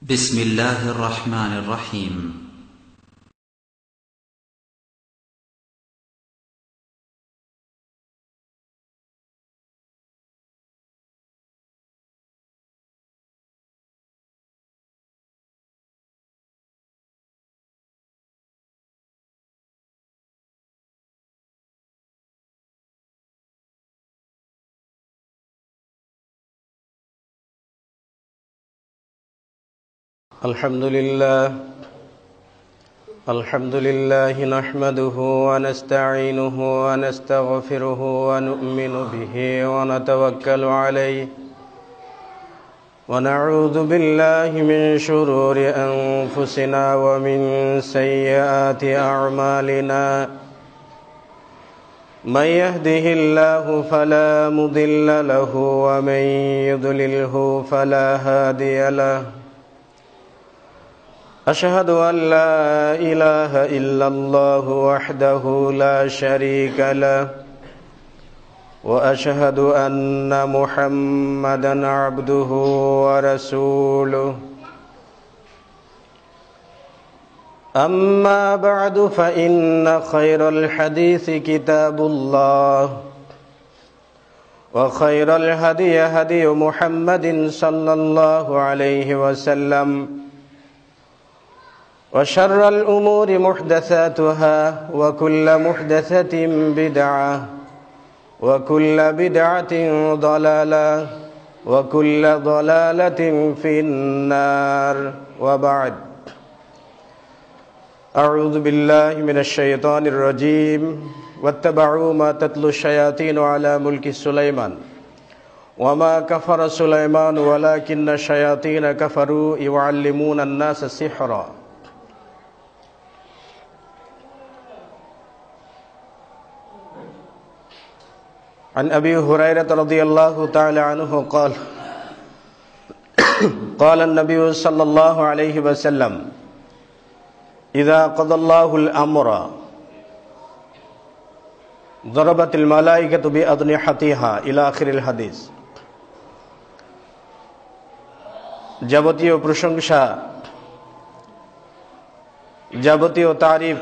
بسم الله الرحمن الرحيم. الحمد لله نحمده ونستعينه ونستغفره ونؤمن به ونتوكل عليه ونعوذ بالله من شرور أنفسنا ومن سيئات أعمالنا من يهده الله فلا مضل له ومن يضلله فلا هادي له أشهد أن لا إله إلا الله وحده لا شريك له وأشهد أن محمدا عبده ورسوله أما بعد فإن خير الحديث كتاب الله وخير الهدي هدي محمد صلى الله عليه وسلم وشر الأمور محدثاتها وكل محدثة بدعة وكل بدعة ضلالة وكل ضلالة في النار وبعد أعوذ بالله من الشيطان الرجيم واتبعوا ما تتلو الشياطين على ملك سليمان وما كفر سليمان ولكن الشياطين كفروا يعلمون الناس السحر عن أبي هريرة رضي الله تعالى عنه قال قال النبي صلى الله عليه وسلم إذا قضى الله الأمر ضربت الملائكة بأجنحتها إلى آخر الحديث। যাবতীয় প্রশংসা যাবতীয় তারিফ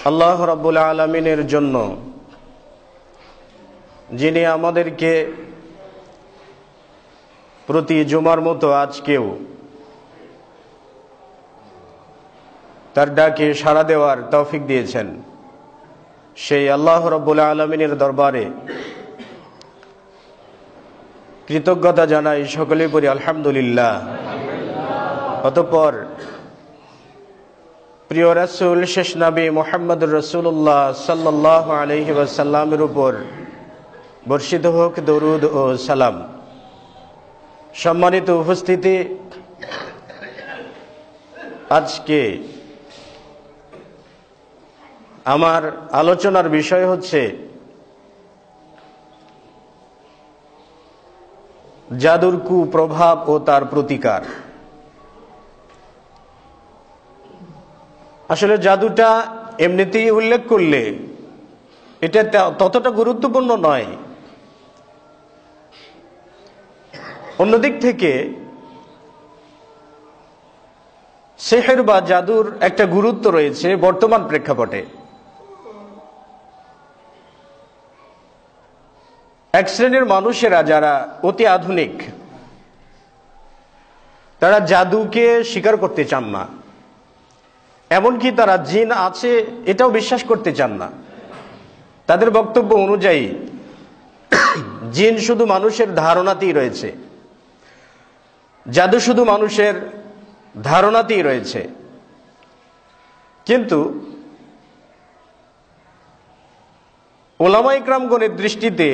আল্লাহ রাব্বুল আলামিনের জন্য, যিনি আমাদেরকে প্রতি জুমার মতো আজকেও তার ডাকে সাড়া দেওয়ার তৌফিক দিয়েছেন। সেই আল্লাহ রাব্বুল আলামিনের দরবারে কৃতজ্ঞতা জানাই, সকলেই পড়ি আলহামদুলিল্লাহ। অতঃপর প্রিয় রাসূল শেষ নবী মুহাম্মদুর রাসূলুল্লাহ সাল্লাল্লাহু আলাইহি ওয়াসাল্লামের উপর বর্ষিত হোক দরুদ ও সালাম। সম্মানিত উপস্থিতি, আজকে আমার আলোচনার বিষয় হচ্ছে জাদুর কুপ্রভাব ও তার প্রতিকার। আসলে জাদুটা এমনিতেই উল্লেখ করলে এটা ততটা গুরুত্বপূর্ণ নয়। অন্যদিক থেকে সিহর বা জাদুর একটা গুরুত্ব রয়েছে বর্তমান প্রেক্ষাপটে। এক শ্রেণীর মানুষেরা যারা অতি আধুনিক, তারা জাদুকে স্বীকার করতে চান না, এমনকি তারা জিন আছে এটাও বিশ্বাস করতে চান না। তাদের বক্তব্য অনুযায়ী জিন শুধু মানুষের ধারণাতেই রয়েছে, জাদু শুধু মানুষের ধারণাতেই রয়েছে। কিন্তু উলামায়ে কেরামগণের দৃষ্টিতে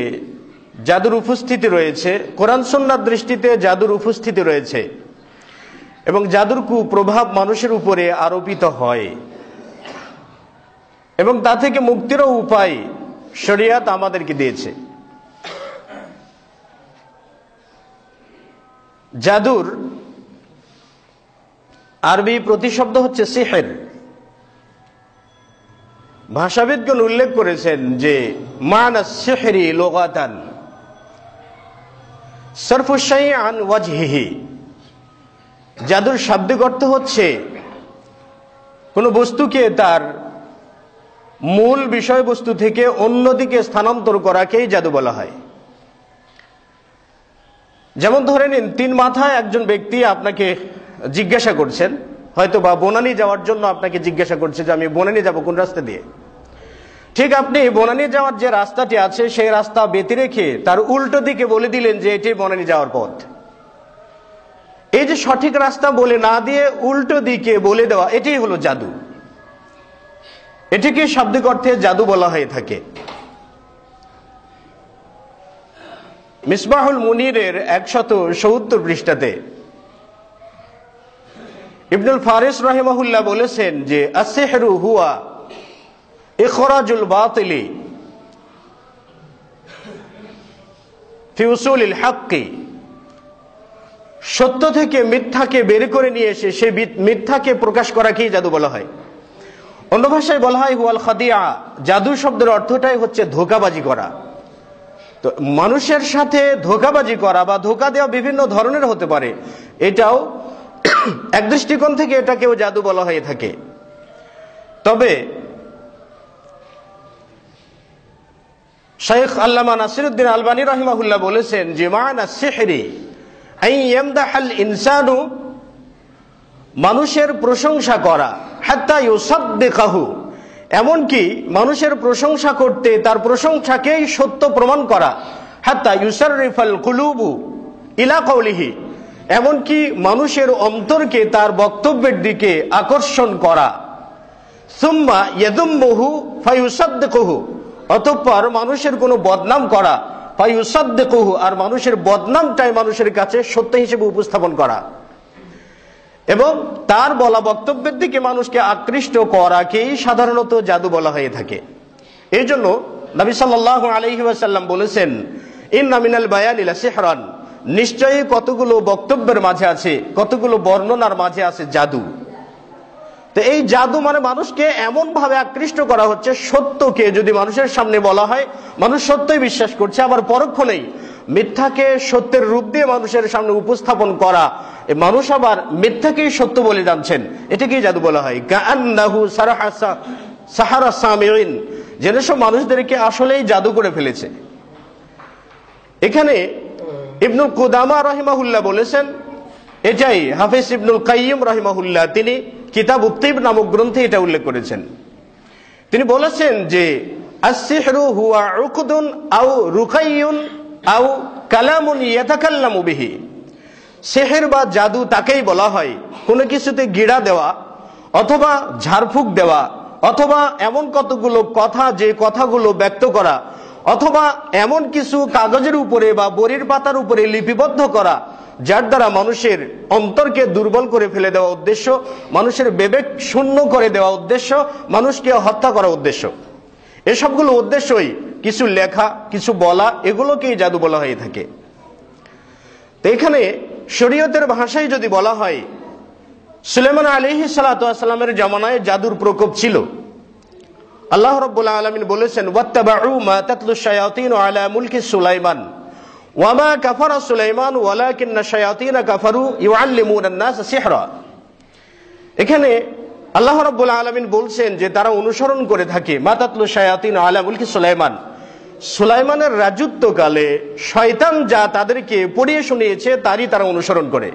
জাদুর উপস্থিতি রয়েছে, কোরআন সুন্নাহর দৃষ্টিতে জাদুর উপস্থিতি রয়েছে, এবং জাদুর কুপ্রভাব মানুষের উপরে আরোপিত হয়, এবং তা থেকে মুক্তিরও উপায় শরীয়ত আমাদেরকে দিয়েছে। জাদুর আরবি প্রতিশব্দ হচ্ছে সিহর। ভাষাবিদগণ উল্লেখ করেছেন যে মানা সিহরি লুগাতান সরফু শাই আন ওয়াজহিহি, জাদুর শাব্দিক অর্থ হচ্ছে কোনো বস্তুকে তার মূল বিষয়বস্তু থেকে অন্যদিকে স্থানান্তর করাকেই জাদু বলা হয়। যেমন ধরে নিন, 3 মাথায় একজন ব্যক্তি আপনাকে জিজ্ঞাসা করছেন, হয়তো বা বনানী যাওয়ার জন্য আপনাকে জিজ্ঞাসা করছে যে আমি বনানী যাব কোন রাস্তা দিয়ে। ঠিক আপনি বনানী যাওয়ার যে রাস্তাটি আছে সেই রাস্তা বেঁধে রেখে তার উল্টো দিকে বলে দিলেন যে এটি বনানী যাওয়ার পথ। এই যে সঠিক রাস্তা বলে না দিয়ে উল্টো দিকে বলে দেওয়া, এটাই হলো জাদু। এটিকে শাব্দিক অর্থে জাদু বলা হয়ে থাকে। মিসবাহুল মুনিরের 170 পৃষ্ঠাতে ইবনুল ফারিস রাহিমাহুল্লাহ বলেছেন যে আসসিহরু হুয়া ইখরাজুল বাতিলি ফি উসুলিল হাক্কি, সত্য থেকে মিথ্যাকে বের করে নিয়ে এসে সেই মিথ্যাকে প্রকাশ করাকেই জাদু বলা হয়। অন্য ভাষায় বলা হয় হুয়াল খাদিয়া। জাদু শব্দের অর্থটাই হচ্ছে ধোঁকাবাজি করা। তো মানুষের সাথে ধোঁকাবাজি করা বা ধোঁকা দেওয়া বিভিন্ন ধরনের হতে পারে, এটাও এক দৃষ্টিকোণ থেকে এটাকেও জাদু বলা হয়ে থাকে। তবে শাইখ আল্লামা নাসিরউদ্দিন আলবানী রাহিমাহুল্লাহ বলেছেন যে মা'না সিহরি আই ইয়ামদাহাল ইনসানু, মানুষের প্রশংসা করা, হাত্তা ইউসাদ্দিকাহু, এমনকি মানুষের প্রশংসা করতে তার প্রশংসাকেই সত্য প্রমাণ করা, হাত্তা ইউসাররিফাল কুলুবু ইলা কওলিহি, এমনকি মানুষের অন্তরকে তার বক্তব্যের দিকে আকর্ষণ করা, সুম্মা ইয়াদুম্মুহু ফায়ুসাদ্দিকুহু, অতঃপর মানুষের কোনো বদনাম করা, ফায়ুসাদ্দিকুহু, আর মানুষের বদনামটাই মানুষের কাছে সত্য হিসেবে উপস্থাপন করা এবং তার বলা বক্তব্যের দিকে মানুষকে আকৃষ্ট করাকেই সাধারণত জাদু বলা হয়ে থাকে। এই জন্য নবী সাল্লাল্লাহু আলাইহি ওয়াসাল্লাম বলেছেন ইন্না মিনাল বায়ানি লাসিহরান, নিশ্চয়ই কতগুলো বক্তব্যের মাঝে আছে, কতগুলো বর্ণনার মাঝে আছে জাদু। তো এই জাদু মানে মানুষকে এমন ভাবে আকৃষ্ট করা হচ্ছে, সত্যকে যদি মানুষের সামনে বলা হয় মানুষ সত্যই বিশ্বাস করছে, আবার পরক্ষণেই মিথ্যাকে সত্যের রূপ দিয়ে মানুষের সামনে উপস্থাপন করা, মানুষ আবার মিথ্যাকেই সত্য বলে জানছেন, এটাকেই জাদু বলা হয়। কাআন্নাহু সাহারা সামিঈন, যেন সব মানুষদেরকে আসলেই জাদু করে ফেলেছে। এখানে ইবনুল কুদামা রাহিমাহুল্লাহ বলেছেন, এটাই হাফিজ ইবনুল কাইয়িম রাহিমাহুল্লাহ তিনি কিতাব উত-তিব নামক গ্রন্থে এটা উল্লেখ করেছেন। তিনি বলেছেন যে আস-সিহরু হুয়া উকদুন আও রুকাইয়ুন আও কালামুন ইয়াতাকাল্লামু বিহি, সিহর বা জাদু তাকেই বলা হয় কোনো কিছুতে গিড়া দেওয়া অথবা ঝাড়ফুঁক দেওয়া, অথবা এমন কতগুলো কথা যে কথাগুলো ব্যক্ত করা, অথবা এমন কিছু কাগজের উপরে বা বড়ির পাতার উপরে লিপিবদ্ধ করা যার দ্বারা মানুষের অন্তরকে দুর্বল করে ফেলে দেওয়া উদ্দেশ্য, মানুষের বিবেক শূন্য করে দেওয়া উদ্দেশ্য, মানুষকে হত্যা করা উদ্দেশ্য। এসবগুলো উদ্দেশ্যই কিছু লেখা, কিছু বলা, এগুলোকেই জাদু বলা হয়ে থাকে। তো এখানে শরীয়তের ভাষায় যদি বলা হয়, সুলাইমান আলাইহিস সালাতু ওয়াস সালামের জামানায় জাদুর প্রকোপ ছিল। আল্লাহ রাব্বুল আলামিন বলেছেন ওয়াত্তাবাউ মা তাতলু শায়াতিন আলা মুলকি সুলাইমান ওয়া মা কাফারা সুলাইমান ওয়ালাকিন্না শায়াতিনা কাফারু ইউআল্লিমুনান নাস সিহরা। এখানে আল্লাহ রাব্বুল আলামিন বলছেন যে তারা অনুসরণ করে থাকে মা তাতলু শায়াতিন আলা মুলকি সুলাইমান, সুলাইমানের রাজত্বকালে শয়তান যা তাদেরকে পড়িয়ে শুনিয়েছে তারই তারা অনুসরণ করে।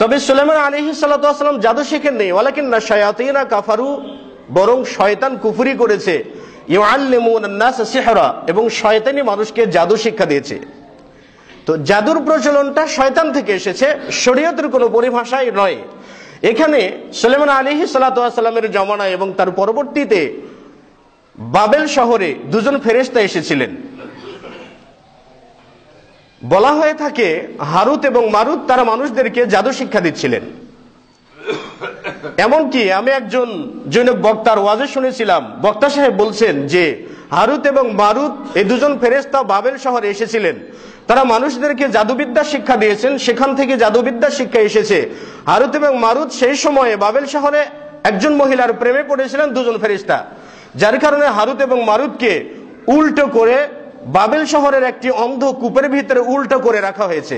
তবে সুলাইমান আলাইহিস সালাতু ওয়াস সালাম জাদু শিখেন নেই, ওয়ালাকিন্না শায়াতিনা কাফারু, বরং শয়তান কুফরি করেছে, ইউআল্লিমুনান নাস সিহরা, এবং শয়তানি মানুষকে জাদু শিক্ষা দিয়েছে। তো জাদুর প্রচলনটা শয়তান থেকে এসেছে, শরীয়তের কোনো পরিভাষায় নয়। এখানে সুলাইমান আলাইহিস সালাতু ওয়াস সালামের জামানায় এবং তার পরবর্তীতে বাবেল শহরে দুজন ফেরেশতা এসেছিলেন। বলা হয়ে থাকে হারুত এবং মারুত তারা মানুষদেরকে জাদু শিক্ষা দিচ্ছিলেন। এমনকি আমি একজন জৈনক বক্তার ওয়াজে শুনেছিলাম, বক্তা সাহেব বলছেন যে হারুত এবং মারুত এই দুজন ফেরেশতা বাবেল শহরে এসেছিলেন, তারা মানুষদেরকে জাদুবিদ্যা শিক্ষা দিয়েছেন, সেখান থেকে জাদুবিদ্যা শিক্ষা এসেছে। হারুত এবং মারুত সেই সময়ে বাবেল শহরে একজন মহিলার প্রেমে পড়েছিলেন দুজন ফেরেশতা, যার কারণে হারুত এবং মারুতকে উল্টো করে বাবেল শহরের একটি অন্ধ কূপের ভিতরে উল্টো করে রাখা হয়েছে।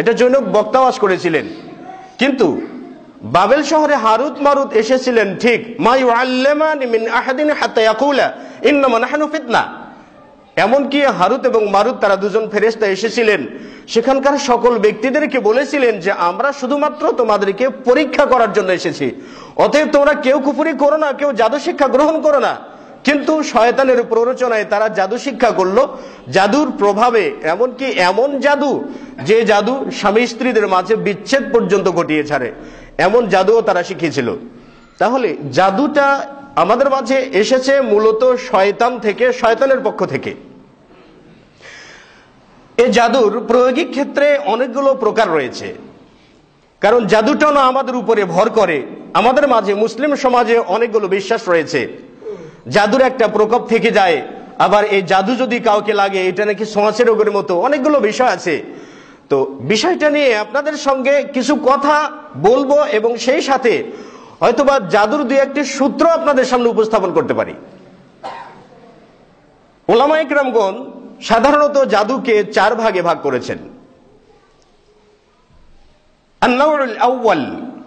এটা জৈনক বক্তা ওয়াজ করেছিলেন। কিন্তু বাবেল শহরে হারুত মারুত এসেছিলেন ঠিক, মা ইউআল্লিমানি মিন আহাদিন হাত্তা ইয়াকুলা ইন্নামা নাহনু ফিতনা। এমনকি হারুত এবং মারুত তারা দুজন ফেরেশতা এসেছিলেন, সেখানকার সকল ব্যক্তিদেরকে বলেছিলেন যে আমরা শুধুমাত্র তোমাদেরকে পরীক্ষা করার জন্য এসেছি, অতএব তোমরা কেউ কুফরি করো না, কেউ জাদু শিক্ষা গ্রহণ করো না। কিন্তু শয়তানের প্ররোচনায় তারা জাদু শিক্ষা করলো, জাদুর প্রভাবে, এমনকি এমন জাদু যে জাদু স্বামী স্ত্রীদের মাঝে বিচ্ছেদ পর্যন্ত ঘটিয়ে ছাড়ে, এমন জাদুও তারা শিখিয়েছিল। তাহলে জাদুটা আমাদের মাঝে এসেছে মূলত শয়তান থেকে, শয়তানের পক্ষ থেকে। এই জাদুর প্রায়োগিক ক্ষেত্রে অনেকগুলো প্রকার রয়েছে, কারণ জাদুটা না আমাদের উপরে ভর করে। আমাদের মাঝে মুসলিম সমাজে অনেকগুলো বিশ্বাস রয়েছে জাদুর একটা প্রকোপ থেকে যায়, আবার এই জাদু যদি কাউকে লাগে এটা নাকি ছোঁয়াচে রোগের মতো, অনেকগুলো বিষয় আছে। তো বিষয়টা নিয়ে আপনাদের সঙ্গে কিছু কথা বলবো এবং সেই সাথে হয়তোবা জাদুর দুই একটি সূত্র আপনাদের সামনে উপস্থাপন করতে পারি। উলামায়ে কিরামগণ সাধারণত জাদুকে 4 ভাগে ভাগ করেছেন। আন-নাউউল আউয়াল,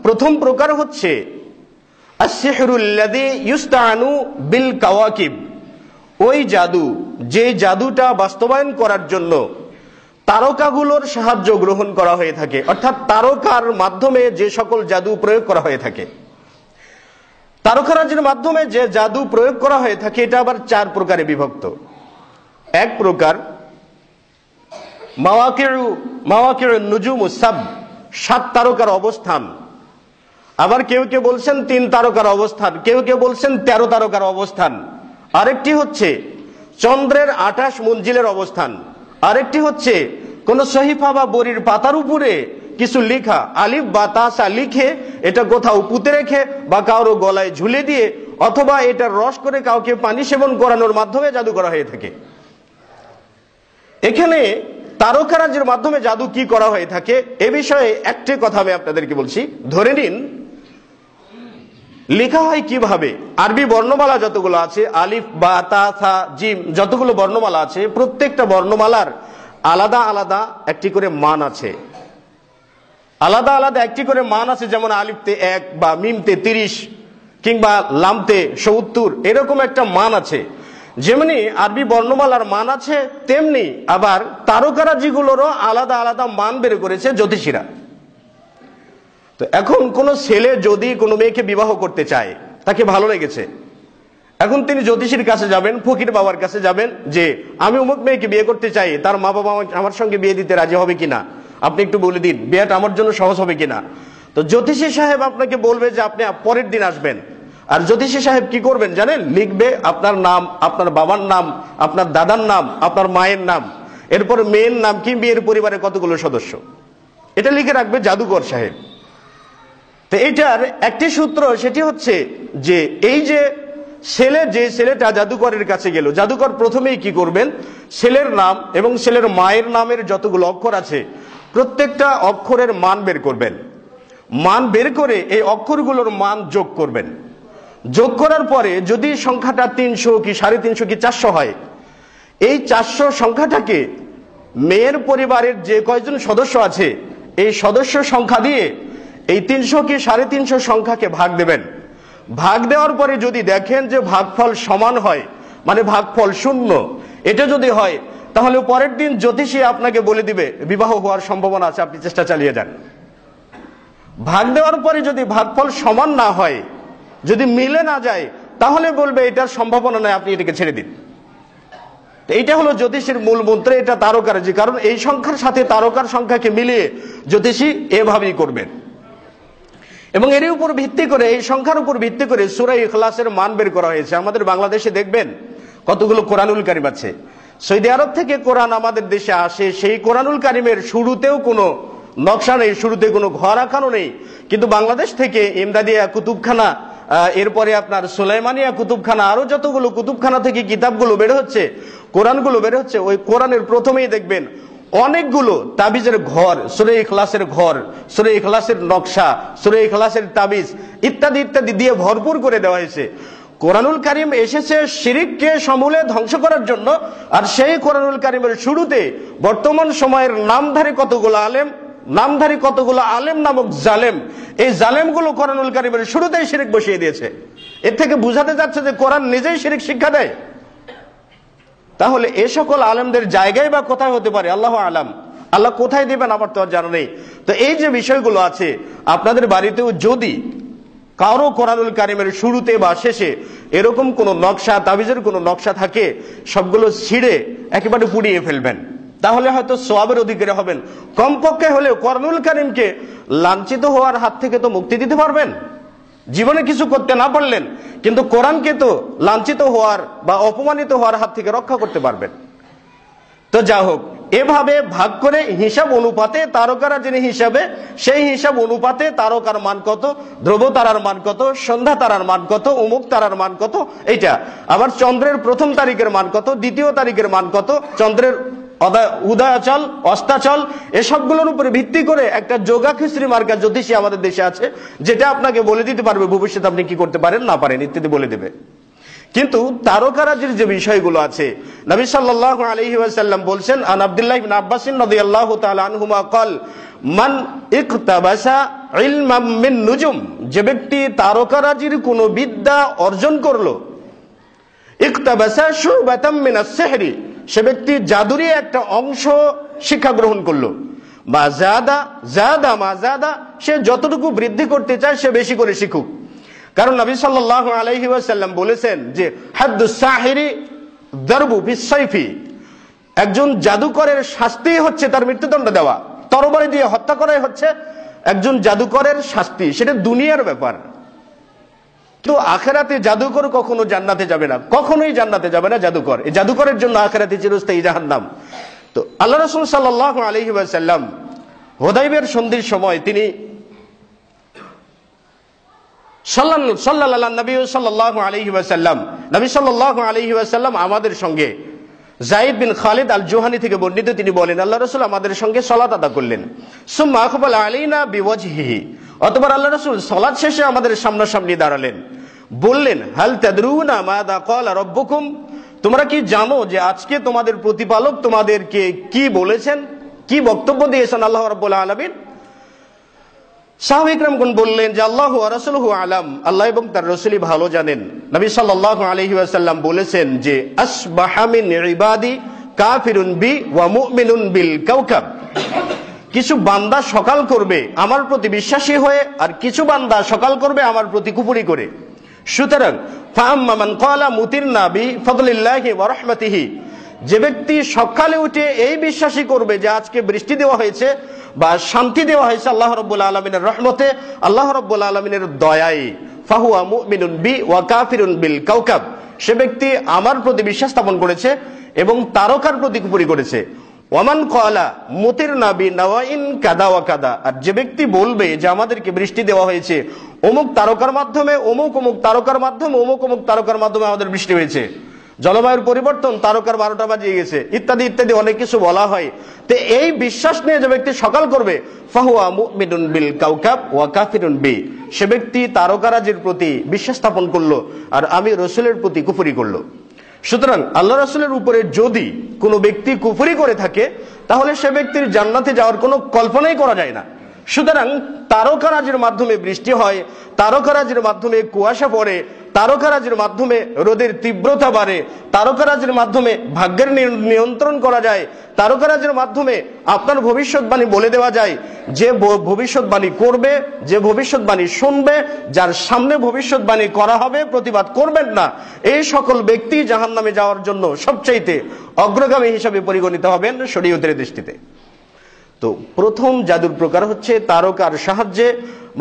প্রথম প্রকার হচ্ছে আস-সিহরুল্লাযী ইউস্তাআনু বিল কাওয়াকিব, ওই জাদু যে জাদুটা বাস্তবায়ন করার জন্য তারকাগুলোর সাহায্য গ্রহণ করা হয়ে থাকে, অর্থাৎ তারকার মাধ্যমে যে সকল জাদু প্রয়োগ করা হয়ে থাকে। তারকারাজির মাধ্যমে যে জাদু প্রয়োগ করা হয়ে থাকে এটা আবার 4 প্রকারে বিভক্ত। এক প্রকার মাওয়াকিউন নুজুমুস সাব, 7 তারকার অবস্থান। আবার কেউ কেউ বলছেন 3 তারকার অবস্থান, কেউ কেউ বলছেন 13 তারকার অবস্থান। আরেকটি হচ্ছে চন্দ্রের 28 মঞ্জিলের অবস্থান। আরেকটি হচ্ছে কোন সহিফা বা বরির পাতার উপরে কিছু লেখা, আলিফ বা তাসা লিখে এটা কোথাও পুঁতে রেখে বা কারো গলায় ঝুলে দিয়ে অথবা এটার রস করে কাউকে পানি সেবন করানোর মাধ্যমে জাদু করা হয়ে থাকে। এখানে তারকারাজির মাধ্যমে জাদু কি করা হয়ে থাকে এ বিষয়ে একটি কথা আমি আপনাদেরকে বলছি। ধরে নিন লেখা হয় কিভাবে, আরবি বর্ণমালা যতগুলো আছে, আলিফ বা তা থা জিম যতগুলো বর্ণমালা আছে, প্রত্যেকটা বর্ণমালার আলাদা আলাদা একটি করে মান আছে, আলাদা আলাদা একটি করে মান আছে। যেমন আলিফতে 1 বা মিমতে 30 কিংবা লামতে 70, এরকম একটা মান আছে। যেমনি আরবি বর্ণমালার মান আছে, তেমনি আবার তারকারাজিগুলোরও আলাদা আলাদা মান বের করেছে জ্যোতিষীরা। তো এখন কোন ছেলে যদি কোনো মেয়েকে বিবাহ করতে চায়, তাকে ভালো লেগেছে, এখন তিনি জ্যোতিষীর কাছে যাবেন, ফকির বাবার কাছে যাবেন যে আমি অমুক মেয়েকে বিয়ে করতে চাই, তার মা বাবা আমার সঙ্গে বিয়ে দিতে রাজি হবে কিনা, আপনি একটু বলে দিন, বিয়েটা আমার জন্য সহজ হবে কিনা। তো জ্যোতিষী সাহেব আপনাকে বলবে যে আপনি পরের দিন আসবেন। আর জ্যোতিষী সাহেব কি করবেন জানেন, লিখবে আপনার নাম, আপনার বাবার নাম, আপনার দাদার নাম, আপনার মায়ের নাম, এরপর মেয়ের নাম কি, বিয়ের পরিবারে কতগুলো সদস্য, এটা লিখে রাখবে জাদুকর সাহেব। তো এটার একটি সূত্র, সেটি হচ্ছে যে এই যে ছেলেটা জাদুকরের কাছে গেল, জাদুকর প্রথমেই কি করবেন, ছেলের নাম এবং ছেলের মায়ের নামের যতগুলো অক্ষর আছে প্রত্যেকটা অক্ষরের মান বের করবেন। মান বের করে এই অক্ষরগুলোর মান যোগ করবেন। যোগ করার পরে যদি সংখ্যাটা 300 কি 350 কি 400 হয়, এই 400 সংখ্যাটাকে মেয়ের পরিবারের যে কয়জন সদস্য আছে এই সদস্য সংখ্যা দিয়ে এই 300 কি 350 সংখ্যাকে ভাগ দেবেন। ভাগ দেওয়ার পরে যদি দেখেন যে ভাগফল সমান হয়, মানে ভাগফল 0, এটা যদি হয় তাহলে পরের দিন জ্যোতিষী আপনাকে বলে দিবে বিবাহ হওয়ার সম্ভাবনা আছে, আপনি চেষ্টা চালিয়ে যান। ভাগ দেওয়ার পরে যদি ভাগফল সমান না হয়, যদি মিলে না যায়, তাহলে বলবে এটার সম্ভাবনা নাই, আপনি এটাকে ছেড়ে দিন। এইটা হলো জ্যোতিষীর মূল মন্ত্র, এটা তারকারাজি। কারণ এই সংখ্যার সাথে তারকার সংখ্যাকে মিলিয়ে জ্যোতিষী এভাবেই করবেন। এবং এর উপর ভিত্তি করে, এই সংখ্যার উপর ভিত্তি করে সূরা ইখলাসের মান বের করা হয়েছে। আমাদের বাংলাদেশে দেখবেন কতগুলো কোরআনুল কারীম আছে। সৌদি আরব থেকে কোরআন আমাদের দেশে আসে, সেই কোরআনুল কারীমের শুরুতেও কোনো নকশা নেই, শুরুতে কোনো ঘর আঁকানো নেই। কিন্তু বাংলাদেশ থেকে ইমদাদিয়া কুতুবখানা, এরপরে আপনার সুলাইমানিয়া কুতুবখানা, আরো যতগুলো কুতুবখানা থেকে কিতাবগুলো বের হচ্ছে, কোরআনগুলো বের হচ্ছে, ওই কোরআনের প্রথমেই দেখবেন অনেকগুলো তাবিজের ঘর, সূরা ইখলাসের ঘর, সূরা ইখলাসের নকশা, সূরা ইখলাসের তাবিজ ইত্যাদি ইত্যাদি দিয়ে ভরপুর করে দেওয়া হয়েছে। কোরআনুল কারীম এসেছে শিরককে সমূলে ধ্বংস করার জন্য। আর সেই কোরআনুল কারীমের শুরুতে বর্তমান সময়ের নামধারী কতগুলো আলেম নামধারী কতগুলো আলেম নামক জালেম, এই জালেমগুলো কোরআনুল কারীমের শুরুতেই শিরক বসিয়ে দিয়েছে। এর থেকে বুঝাতে যাচ্ছে যে কোরআন নিজেই শিরক শিক্ষা দেয়। তাহলে এ সকল আলেমদের জায়গায় বা কোথায় হতে পারে আল্লাহ আলাম, আল্লাহ কোথায় দিবেন আমার তো আর জানা নেই। তো এই যে বিষয়গুলো আছে, আপনাদের বাড়িতেও যদি কারো কোরআনুল কারীমের শুরুতে বা শেষে এরকম কোন নকশা, তাবিজের কোন নকশা থাকে, সবগুলো ছিঁড়ে একেবারে পুড়িয়ে ফেলবেন, তাহলে হয়তো সওয়াবের অধিকারী হবেন। কমপক্ষে হলেও কোরআনুল কারীমকে লাঞ্ছিত হওয়ার হাত থেকে তো মুক্তি দিতে পারবেন। জীবনে কিছু করতে না পারলেন, কিন্তু কোরআনকে তো লাঞ্ছিত হওয়ার বা অপমানিত হওয়ার হাত থেকে রক্ষা করতে পারবেন। তো যা হোক, এভাবে ভাগ করে হিসাব অনুপাতে তারকারা যিনি হিসাবে, সেই হিসাব অনুপাতে তারকার মান কত, ধ্রুব তারার মান কত, সন্ধ্যা তারার মান কত, অমুক তারার মান কত, এইটা আবার চন্দ্রের প্রথম তারিখের মান কত, দ্বিতীয় তারিখের মান কত, চন্দ্রের উদয়াচল অস্তাচল, এসবগুলোর উপরে ভিত্তি করে একটা যোগা খিচড়ি মার্কা জ্যোতিষী আমাদের দেশে আছে, যেটা আপনাকে বলে দিতে পারবে ভবিষ্যতে আপনি কি করতে পারেন না পারেন ইত্যাদি বলে দেবে। কিন্তু তারকারাজির যে বিষয়গুলো আছে, নবী সাল্লাল্লাহু আলাইহি ওয়াসাল্লাম বলছেন, আন আব্দুল্লাহ ইবনে আব্বাস রাদিয়াল্লাহু তাআলা আনহুমা قال মান ইকতাবাসা ইলমান মিন নুজুম, যে ব্যক্তি তারকারাজির কোন বিদ্যা অর্জন করলো, ইকতাবাসা শুবাতাম মিনাস সিহরি, সে ব্যক্তি জাদুরই একটা অংশ শিক্ষা গ্রহণ করলো, মা জাদা জাদা মা জাদা, সে যতটুকু বৃদ্ধি করতে চায় সে বেশি করে শিখুক। কারণ নবী সাল্লাল্লাহু আলাইহি ওয়াসাল্লাম বলেছেন যে হাদ্দুস সাহিরি দারবু বিসাইফি, একজন জাদুকরের শাস্তি হচ্ছে তার মৃত্যুদণ্ড দেওয়া, তরবারি দিয়ে হত্যা করাই হচ্ছে একজন জাদুকরের শাস্তি। সেটা দুনিয়ার ব্যাপার। তো আখিরাতে জাদুকর কখনো জান্নাতে যাবে না, কখনোই জান্নাতে যাবে না জাদুকর। এই জাদুকরের জন্য আখিরাতে চিরস্থায়ী জাহান্নাম। তো আল্লাহ রাসূল সাল্লাল্লাহু আলাইহি ওয়াসাল্লাম হুদাইবিয়ার সন্ধির সময় তিনি নবী সাল্লাল্লাহু আলাইহি ওয়াসাল্লাম আমাদের সঙ্গে, যায়েদ বিন খালিদ আল জুহানি থেকে বর্ণিত, তিনি বলেন আল্লাহ রাসূল আমাদের সঙ্গে সালাত আদা করলেন। সুম্মা আকবালা আলাইনা বিওয়াজহিহি, অতঃপর আল্লাহ রাসূল সালাত শেষে আমাদের সামনাসামনি দাঁড়ালেন, বললেন হাল তাদরুনা মাযা ক্বালা রাব্বুকুম, তোমরা কি জানো যে আজকে তোমাদের প্রতিপালক তোমাদেরকে কি বলেছেন, কি বক্তব্য দিয়েছেন আল্লাহ রাব্বুল আলামিন? সাহাবা ইকরামগণ বললেন যে আল্লাহু ওয়া রাসূলুহু আলাম, আল্লাহ এবং তার রাসূলই ভালো জানেন। নবী সাল্লাল্লাহু আলাইহি ওয়াসাল্লাম বলেছেন যে আসবাহা মিন ইবাদি কাফিরুন বি ওয়া মুমিনুন বিল কাওকাব, কিছু বান্দা সকাল করবে আমার প্রতি বিশ্বাসী হয়ে, আর কিছু বান্দা সকাল করবে আমার প্রতি কুফরি করে। সুতরাং ফাআম্মা মান ক্বালা মুতিরনা বি ফাদলিল্লাহি ওয়া রাহমাতিহি, যে ব্যক্তি সকালে উঠে এই বিশ্বাসী করবে যে আজকে বৃষ্টি দেওয়া হয়েছে বা শান্তি দেওয়া হয়েছে আল্লাহ রাব্বুল আলামিনের রহমতে, আল্লাহ রাব্বুল আলামিনের দয়ায়, ফাহুয়া মুমিনুন বি ওয়া কাফিরুন বিল কাওকাব, সে ব্যক্তি আমার প্রতি বিশ্বাস স্থাপন করেছে এবং তারকার প্রতি কুফরি করেছে। ওয়ামান ক্বালা মুতিরনা বি নাওয়াইন কাদা ওয়া কাদা, আর যে ব্যক্তি বলবে যে আমাদেরকে বৃষ্টি দেওয়া হয়েছে অমুক তারকার মাধ্যমে, অমুক অমুক তারকার মাধ্যমে, অমুক অমুক তারকার মাধ্যমে আমাদের বৃষ্টি হয়েছে, জলবায়ুর পরিবর্তন, তারকার 12টা বাজিয়ে গেছে, ইত্যাদি ইত্যাদি অনেক কিছু বলা হয়। তো এই বিশ্বাস নিয়ে যে ব্যক্তি সকাল করবে, ফাহুয়া মুমিনুন বিল কাওকাব ওয়া কাফিরুন বি, সে ব্যক্তি তারকারাজির প্রতি বিশ্বাস স্থাপন করলো আর আমি রাসূলের প্রতি কুফরি করলো। সুতরাং আল্লাহ রাসূলের উপরে যদি কোনো ব্যক্তি কুফরি করে থাকে, তাহলে সে ব্যক্তির জান্নাতে যাওয়ার কোনো কল্পনাই করা যায় না। সুতরাং তারকারাজির মাধ্যমে বৃষ্টি হয়, তারকারাজির মাধ্যমে কুয়াশা পড়ে, তারকারাজির মাধ্যমে রোদের তীব্রতা বাড়ে, তারকারাজির মাধ্যমে ভাগ্যের নিয়ন্ত্রণ করা যায়, তারকারাজির মাধ্যমে আপনার ভবিষ্যৎবাণী বলে দেওয়া যায়। যে ভবিষ্যৎবাণী করবে, যে ভবিষ্যৎবাণী শুনবে, যার সামনে ভবিষ্যৎবাণী করা হবে প্রতিবাদ করবেন না, এই সকল ব্যক্তি জাহান্নামে যাওয়ার জন্য সবচাইতে অগ্রগামী হিসাবে পরিগণিত হবেন শরীয়তের দৃষ্টিতে। তো প্রথম জাদুর প্রকার হচ্ছে তারকার সাহায্যে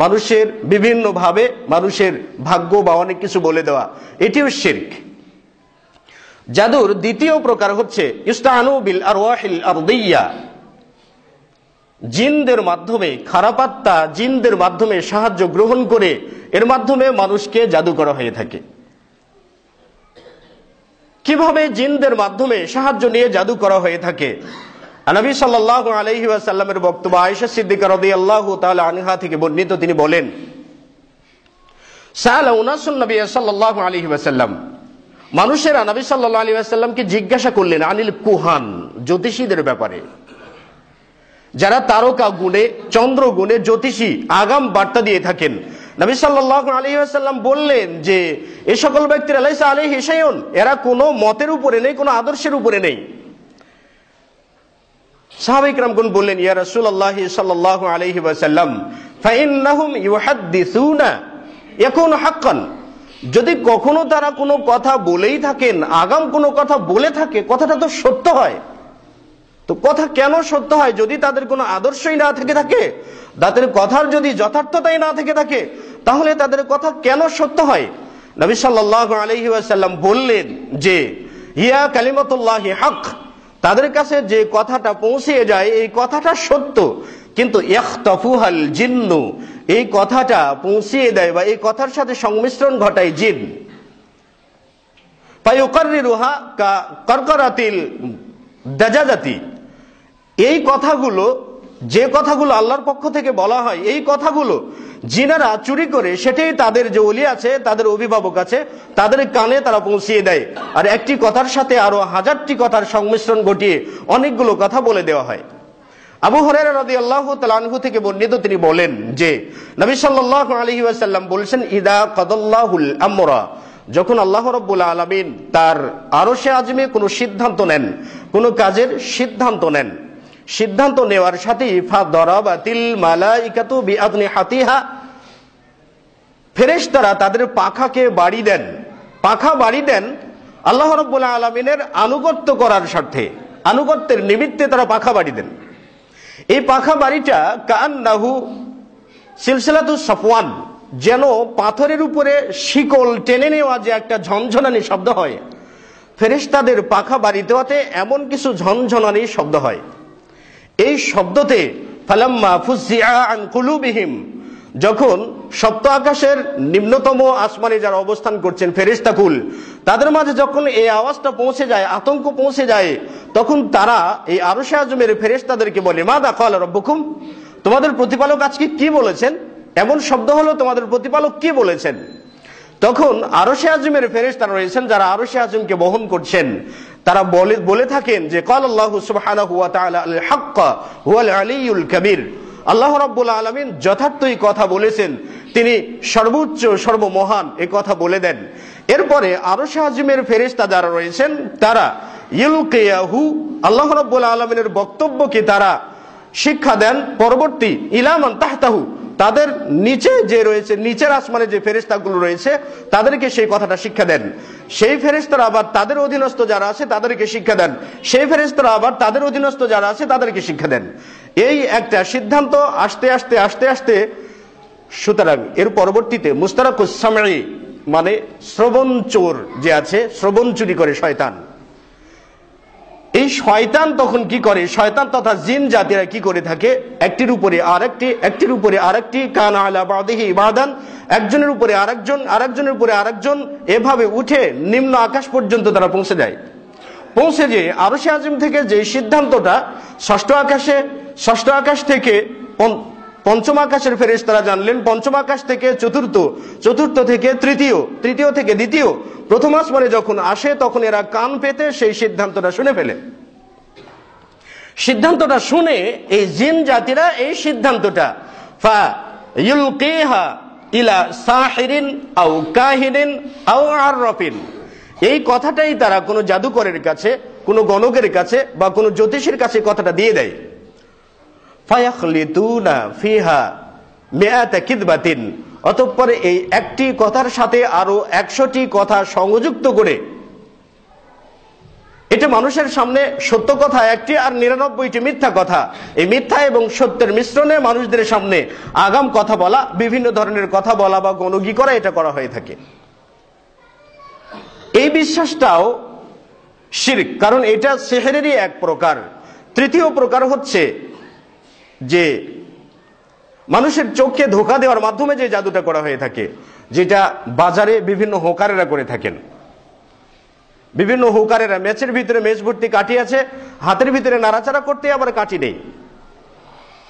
মানুষের বিভিন্ন ভাবে মানুষের ভাগ্য বা অনেক কিছু বলে দেওয়া, এটিও শিরক। জাদুর দ্বিতীয় প্রকার হচ্ছে ইস্তাআনু বিল আরওয়াহিল আরদিয়া, জিনদের মাধ্যমে, খারাপ আত্মা জিনদের মাধ্যমে সাহায্য গ্রহণ করে এর মাধ্যমে মানুষকে জাদু করা হয়ে থাকে। কিভাবে জিনদের মাধ্যমে সাহায্য নিয়ে জাদু করা হয়ে থাকে? নবী সাল্লাল্লাহু আলাইহি ওয়াসাল্লামের বক্তব্য আয়েশা সিদ্দিকা রাদিয়াল্লাহু তাআলা আনহা থেকে বর্ণিত, তিনি বলেন সাআলা উনাসুন নবী সাল্লাল্লাহু আলাইহি ওয়াসাল্লাম, মানুষেরা নবী সাল্লাল্লাহু আলাইহি ওয়াসাল্লামকে জিজ্ঞাসা করলেন আনিল কুহান, জ্যোতিষীদের ব্যাপারে, যারা তারকা গুণে, চন্দ্র গুণে, জ্যোতিষী, আগাম বার্তা দিয়ে থাকেন। নবী সাল্লাল্লাহু আলাইহি ওয়াসাল্লাম বললেন যে এই সকল ব্যক্তিরা লাইসা আলাইহি শাইউন, এরা কোনো মতের উপরে নেই, কোনো আদর্শের উপরে নেই। সাহাবায়ে কিরামগণ বললেন, ইয়া রাসূলুল্লাহ সাল্লাল্লাহু আলাইহি ওয়াসাল্লাম, ফাইন্নাহুম ইউহাদ্দিসুনা ইয়াকুনু হাক্কান, যদি কখনো তারা কোনো কথা বলেই থাকেন, আগাম কোনো কথা বলে থাকে, কথাটা তো সত্য হয়। তো কথা কেন সত্য হয়? যদি তাদের কোনো আদর্শই না থেকে থাকে, তাদের কথার যদি যথার্থতাই না থেকে থাকে, তাহলে তাদের কথা কেন সত্য হয়? নবী সাল্লাল্লাহু আলাইহি ওয়াসাল্লাম বললেন যে হিয়া কালিমাতুল্লাহি হক, তাদের কাছে যে কথাটা পৌঁছে যায় এই কথাটা সত্য, কিন্তু ইখতাফুহাল জিন্নু, এই কথাটা পৌঁছে দেয় বা এই কথার সাথে সংমিশ্রণ ঘটায় জিন। ফায়ুকাররিরুহা কা কারকারাতিল দাজাজাতি, এই কথাগুলো, যে কথাগুলো আল্লাহর পক্ষ থেকে বলা হয়, এই কথাগুলো জিনেরা চুরি করে সেটাই তাদের যে ওলি আছে, তাদের অভিভাবক আছে, তাদের কানে তারা পৌঁছিয়ে দেয়। আর একটি কথার সাথে আরো হাজারটি কথার সংমিশ্রণ ঘটিয়ে অনেকগুলো কথা বলে দেওয়া হয়। আবু হুরায়রা রাদিয়াল্লাহু তাআলা আনহু থেকে বর্ণিত, তিনি বলেন যে নবী সাল্লাল্লাহু আলাইহি ওয়াসাল্লাম বলেছেন, ইদা কাদাল্লাহুল আমরা, যখন আল্লাহ রাব্বুল আলামিন তার আরশে আযমে কোনো সিদ্ধান্ত নেন, কোনো কাজের সিদ্ধান্ত নেন, সিদ্ধান্ত নেওয়ার সাথে ফাদরাবাতিল মালাইকাতু বিআদনিহাতিহা, ফেরেশতারা তাদের পাখাকে বাড়ি দেন। পাখা বাড়ি দেন আল্লাহ রাব্বুল আলামিনের আনুগত্য করার স্বার্থে, আনুগত্যের নিমিত্তে তারা পাখা বাড়ি দেন। এই পাখা বাড়িটা কান্নাহু সিলসিলাতুস সাফওয়ান, যেন পাথরের উপরে শিকল টেনে নেওয়া যে একটা ঝনঝনানি শব্দ হয়, ফেরেশতাদের পাখা বাড়ি দেওয়াতে এমন কিছু ঝনঝনানি শব্দ হয়। এই শব্দতে ফালাম্মা ফুজিআ আন কুলুবিহিম, যখন সপ্ত আকাশের নিম্নতম আসমানে যারা অবস্থান করছেন ফেরেশতাকুল, তাদের মাঝে যখন এই আওয়াজটা পৌঁছে যায়, আতঙ্ক পৌঁছে যায়, তখন তারা এই আরশে আযমের ফেরেশতাদেরকে বলে, মাযা ক্বালা রাব্বুকুম, তোমাদের প্রতিপালক আজকে কি বলেছেন? এমন শব্দ হলো, তোমাদের প্রতিপালক কি বলেছেন? তখন আরশে আযমের ফেরেশতারা রয়েছেন যারা আরশে আযমকে বহন করছেন, তারা বলে থাকেন যে ক্বালাল্লাহু সুবহানাহু ওয়া তাআলা আল হক হুয়াল আলিয়ুল কবীর, আল্লাহ রাব্বুল আলামিন যথার্থই কথা বলেছেন, তিনি সর্বোচ্চ সর্বমহান, এই কথা বলে দেন। এরপরে আরশে আযমের ফেরেশতা যারা রয়েছেন তারা ইলকিয়াহু, আল্লাহ রাব্বুল আলামিনের বক্তব্যকে তারা শিক্ষা দেন পরবর্তী ইলামান তাহতাহু, তাদের নিচে যে রয়েছে, নিচের আসমানে যে ফেরেশতাগুলো রয়েছে তাদেরকে সেই কথাটা শিক্ষা দেন। সেই ফেরেশতারা আবার তাদের অধীনস্থ যারা আছে তাদেরকে শিক্ষা দেন, সেই ফেরেশতারা আবার তাদের অধীনস্থ যারা আছে তাদেরকে শিক্ষা দেন। এই একটা সিদ্ধান্ত আস্তে আস্তে আস্তে আস্তে, সুতরাং এর পরবর্তীতে মুস্তারাকুস সামঈ, মানে শ্রবণ চোর যে আছে, শ্রবণ চুরি করে শয়তান, এই শয়তান তখন কি করে, শয়তান তথা জিন জাতিরা কি করে থাকে, একটির উপরে আরেকটি, একটির উপরে আরেকটি, কানা আলা বাদিহি ইবাদান, একজনের উপরে আরেকজন, আরেকজনের উপরে আরেকজন, এভাবে উঠে নিম্ন আকাশ পর্যন্ত তারা পৌঁছে যায়। পৌঁছে যে আরশে আযম থেকে যে সিদ্ধান্তটা ষষ্ঠ আকাশ থেকে পঞ্চম আকাশের ফেরেশতারা জানলেন, পঞ্চম আকাশ থেকে চতুর্থ, চতুর্থ থেকে তৃতীয়, তৃতীয় থেকে দ্বিতীয়, প্রথম আসমানে যখন আসে তখন এরা কান পেতে সেই সিদ্ধান্তটা শুনে ফেলে। সিদ্ধান্তটা শুনে এই জিন জাতিরা এই সিদ্ধান্তটা ফা ইউলকিহা ইলা সাহিরিন আও কাহিনিন আও আররাফিন, এই কথাটাই তারা কোনো জাদুকরের কাছে, কোনো গণকের কাছে বা কোনো জ্যোতিষীর কাছে কথাটা দিয়ে দেয়। ফায়াখলিতুনা ফিহা মিআতা কিদবাতিন, অতঃপর এই একটি কথার সাথে আরো 100টি কথা সংযুক্ত করে, এটা মানুষের সামনে সত্য কথা একটি আর 99টি মিথ্যা কথা, এই মিথ্যা এবং সত্যের মিশ্রণে মানুষদের সামনে আগাম কথা বলা, বিভিন্ন ধরনের কথা বলা বা গণগি করা, এটা করা হয়ে থাকে। এই বিশ্বাসটাও শিরক, কারণ এটা সিহরেরই এক প্রকার। তৃতীয় প্রকার হচ্ছে যে মানুষের চোখকে ধোঁকা দেওয়ার মাধ্যমে যে জাদুটা করা হয়ে থাকে, যেটা বাজারে বিভিন্ন হোকারেরা করে থাকেন। বিভিন্ন হোকারেরা ম্যাচের ভিতরে ম্যাচ ভর্তি কাঠি আছে, হাতের ভিতরে নাড়াচাড়া করতে আবার কাঠি নেই,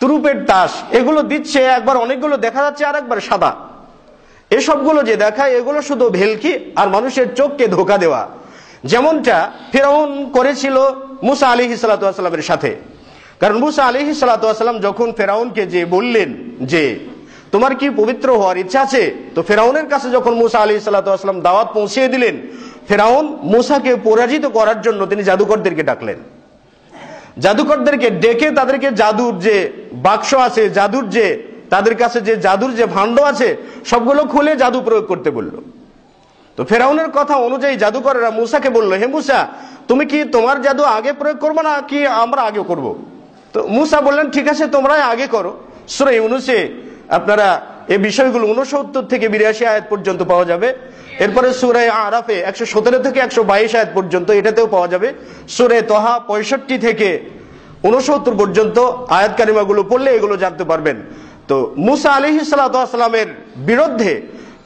তুরুপের তাস এগুলো দিচ্ছে, একবার অনেকগুলো দেখা যাচ্ছে আর একবার সাদা, এসবগুলো যে দেখায় এগুলো শুধু ভেলকি আর মানুষের চোখকে ধোঁকা দেওয়া, যেমনটা ফিরআউন করেছিল মুসা আলাইহিস সালাতু ওয়াস সালামের সাথে। কারণ মুসা আলাইহিস সালাতু ওয়াস সালাম যখন ফেরাউনকে যে বললেন যে তোমার কি পবিত্র হওয়ার ইচ্ছা আছে, তো ফেরাউনের কাছে যখন মুসা আলাইহিস সালাতু ওয়াস সালাম দাওয়াত পৌঁছিয়ে দিলেন, ফেরাউন মুসাকে পরাজিত করার জন্য তিনি জাদুকরদেরকে ডাকলেন। জাদুকরদেরকে ডেকে তাদেরকে জাদুর যে বাক্স আছে, জাদুর যে তাদের কাছে যে জাদুর যে ভাণ্ড আছে সবগুলো খুলে জাদু প্রয়োগ করতে বলল। তো ফেরাউনের কথা অনুযায়ী জাদুকরেরা মুসাকে বলল, হে মুসা, তুমি কি তোমার জাদু আগে প্রয়োগ করবে না কি আমরা আগে করব? তো মুসা বললেন, ঠিক আছে, তোমরাই আগে করো। সূরা ইউনূসে আপনারা এই বিষয়গুলো 69 থেকে 82 আয়াত পর্যন্ত পাওয়া যাবে। এরপরে সূরা আরাফে 117 থেকে 122 আয়াত পর্যন্ত এটাতেও পাওয়া যাবে। সূরা তাহা 65 থেকে 69 পর্যন্ত আয়াত কারিমাগুলো পড়লে এগুলো জানতে পারবেন। তো মুসা আলাইহিস সালাতু ওয়াস সালামের বিরুদ্ধে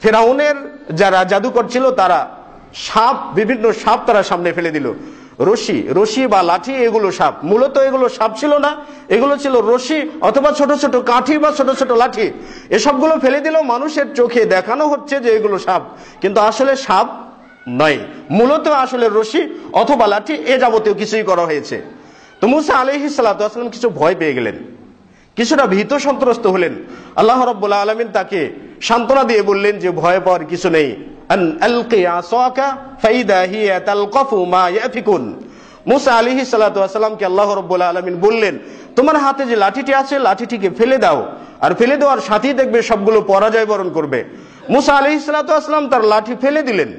ফেরাউনের যারা জাদুকর ছিল তারা সাপ, বিভিন্ন সাপ তারা সামনে ফেলে দিল। রশি বা লাঠি, এগুলো সাপ, মূলত এগুলো সাপ ছিল না, এগুলো ছিল রশি অথবা ছোট ছোট কাঠি বা ছোট ছোট লাঠি। এসবগুলো ফেলে দিল, মানুষের চোখে দেখানো হচ্ছে যে এগুলো সাপ, কিন্তু আসলে সাপ নয়, মূলত আসলে রশি অথবা লাঠি এ যাবতীয় কিছুই করা হয়েছে। তো মুসা আলাইহিস সালাতু ওয়াস সালাম কিছু ভয় পেয়ে গেলেন, কিছুটা ভীত সন্ত্রস্ত হলেন। আল্লাহ রাব্বুল আলামিন তাকে সান্ত্বনা দিয়ে বললেন যে ভয় পাওয়ার কিছু নেই। আন আলকি আসাকা ফাইদা হিয়া তালকাফু মা ইয়াফিকুন। মুসা আলাইহিস সালাতু ওয়াস সালামকে আল্লাহ রাব্বুল আলামিন বললেন, তোমার হাতে যে লাঠিটি আছে লাঠিটিকে ফেলে দাও, আর ফেলে দেওয়ার সাথেই দেখবে সবগুলো পরাজয় বরণ করবে। মুসা আলাইহিস সালাতু ওয়াস সালাম তার লাঠি ফেলে দিলেন।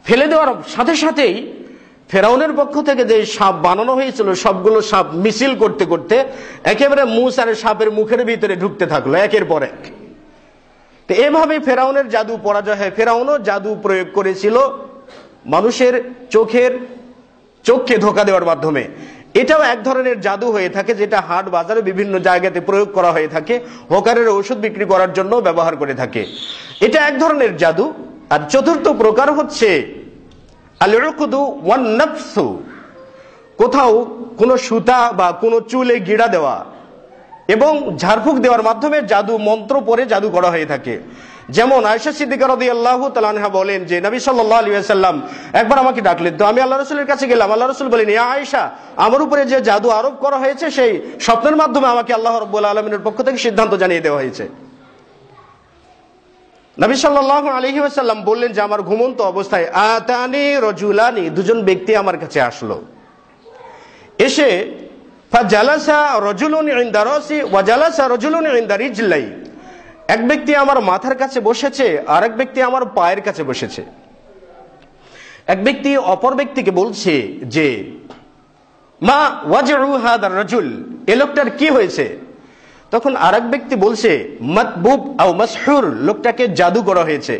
ফেলে দেওয়ার সাথে সাথেই ফেরাউনের পক্ষ থেকে যে সাপ বানানো হয়েছিল সবগুলো সাপ মিছিল করতে করতে একেবারে মুসার সাপের মুখের ভিতরে ঢুকতে থাকলো একের পর এক। তো এভাবে ফেরাউনের জাদু পরাজয় হয়। ফেরাউনও জাদু প্রয়োগ করেছিল মানুষের চোখকে ধোঁকা দেওয়ার মাধ্যমে। এটাও এক ধরনের জাদু হয়ে থাকে, যেটা হাট বাজারে বিভিন্ন জায়গাতে প্রয়োগ করা হয়ে থাকে, হকারের ঔষধ বিক্রি করার জন্য ব্যবহার করে থাকে। এটা এক ধরনের জাদু। আর চতুর্থ প্রকার হচ্ছে আল-উকদু ওয়ান নাফসু, কোথাও কোনো সুতা বা কোনো চুলে গিড়া দেওয়া এবং ঝাড়ফুঁক দেওয়ার মাধ্যমে জাদু মন্ত্র পড়ে জাদু করা হয়ে থাকে। যেমন আয়েশা সিদ্দিকা রাদিয়াল্লাহু তাআলা আনহা বলেন যে নবী সাল্লাল্লাহু আলাইহি ওয়াসাল্লাম একবার আমাকে ডাকলেন, তো আমি আল্লাহ রাসূলের কাছে গেলাম। আল্লাহ রাসূল বলেন, ইয়া আয়েশা, আমার উপরে যে জাদু আরোপ করা হয়েছে সেই স্বপ্নের মাধ্যমে আমাকে আল্লাহ রাব্বুল আলামিনের পক্ষ থেকে সিদ্ধান্ত জানিয়ে দেওয়া হয়েছে। নবী সাল্লাল্লাহু আলাইহি ওয়াসাল্লাম বললেন যে আমার ঘুমন্ত অবস্থায় আতানি রাজুলানি, দুজন ব্যক্তি আমার কাছে আসলো। এসে ফাজালাসা রাজুলুন ইনদা রাসি ওয়া জালাসা রাজুলুন ইনদা রিজলাই, এক ব্যক্তি আমার মাথার কাছে বসেছে, আরেক ব্যক্তি আমার পায়ের কাছে বসেছে। এক ব্যক্তি অপর ব্যক্তিকে বলছে যে মা ওয়াজউ হাদার রাজুল, এই লোকটার কি হয়েছে? তখন আরেক ব্যক্তি বলছে মাতবুব আও মাসহুর, লোকটাকে জাদু করা হয়েছে।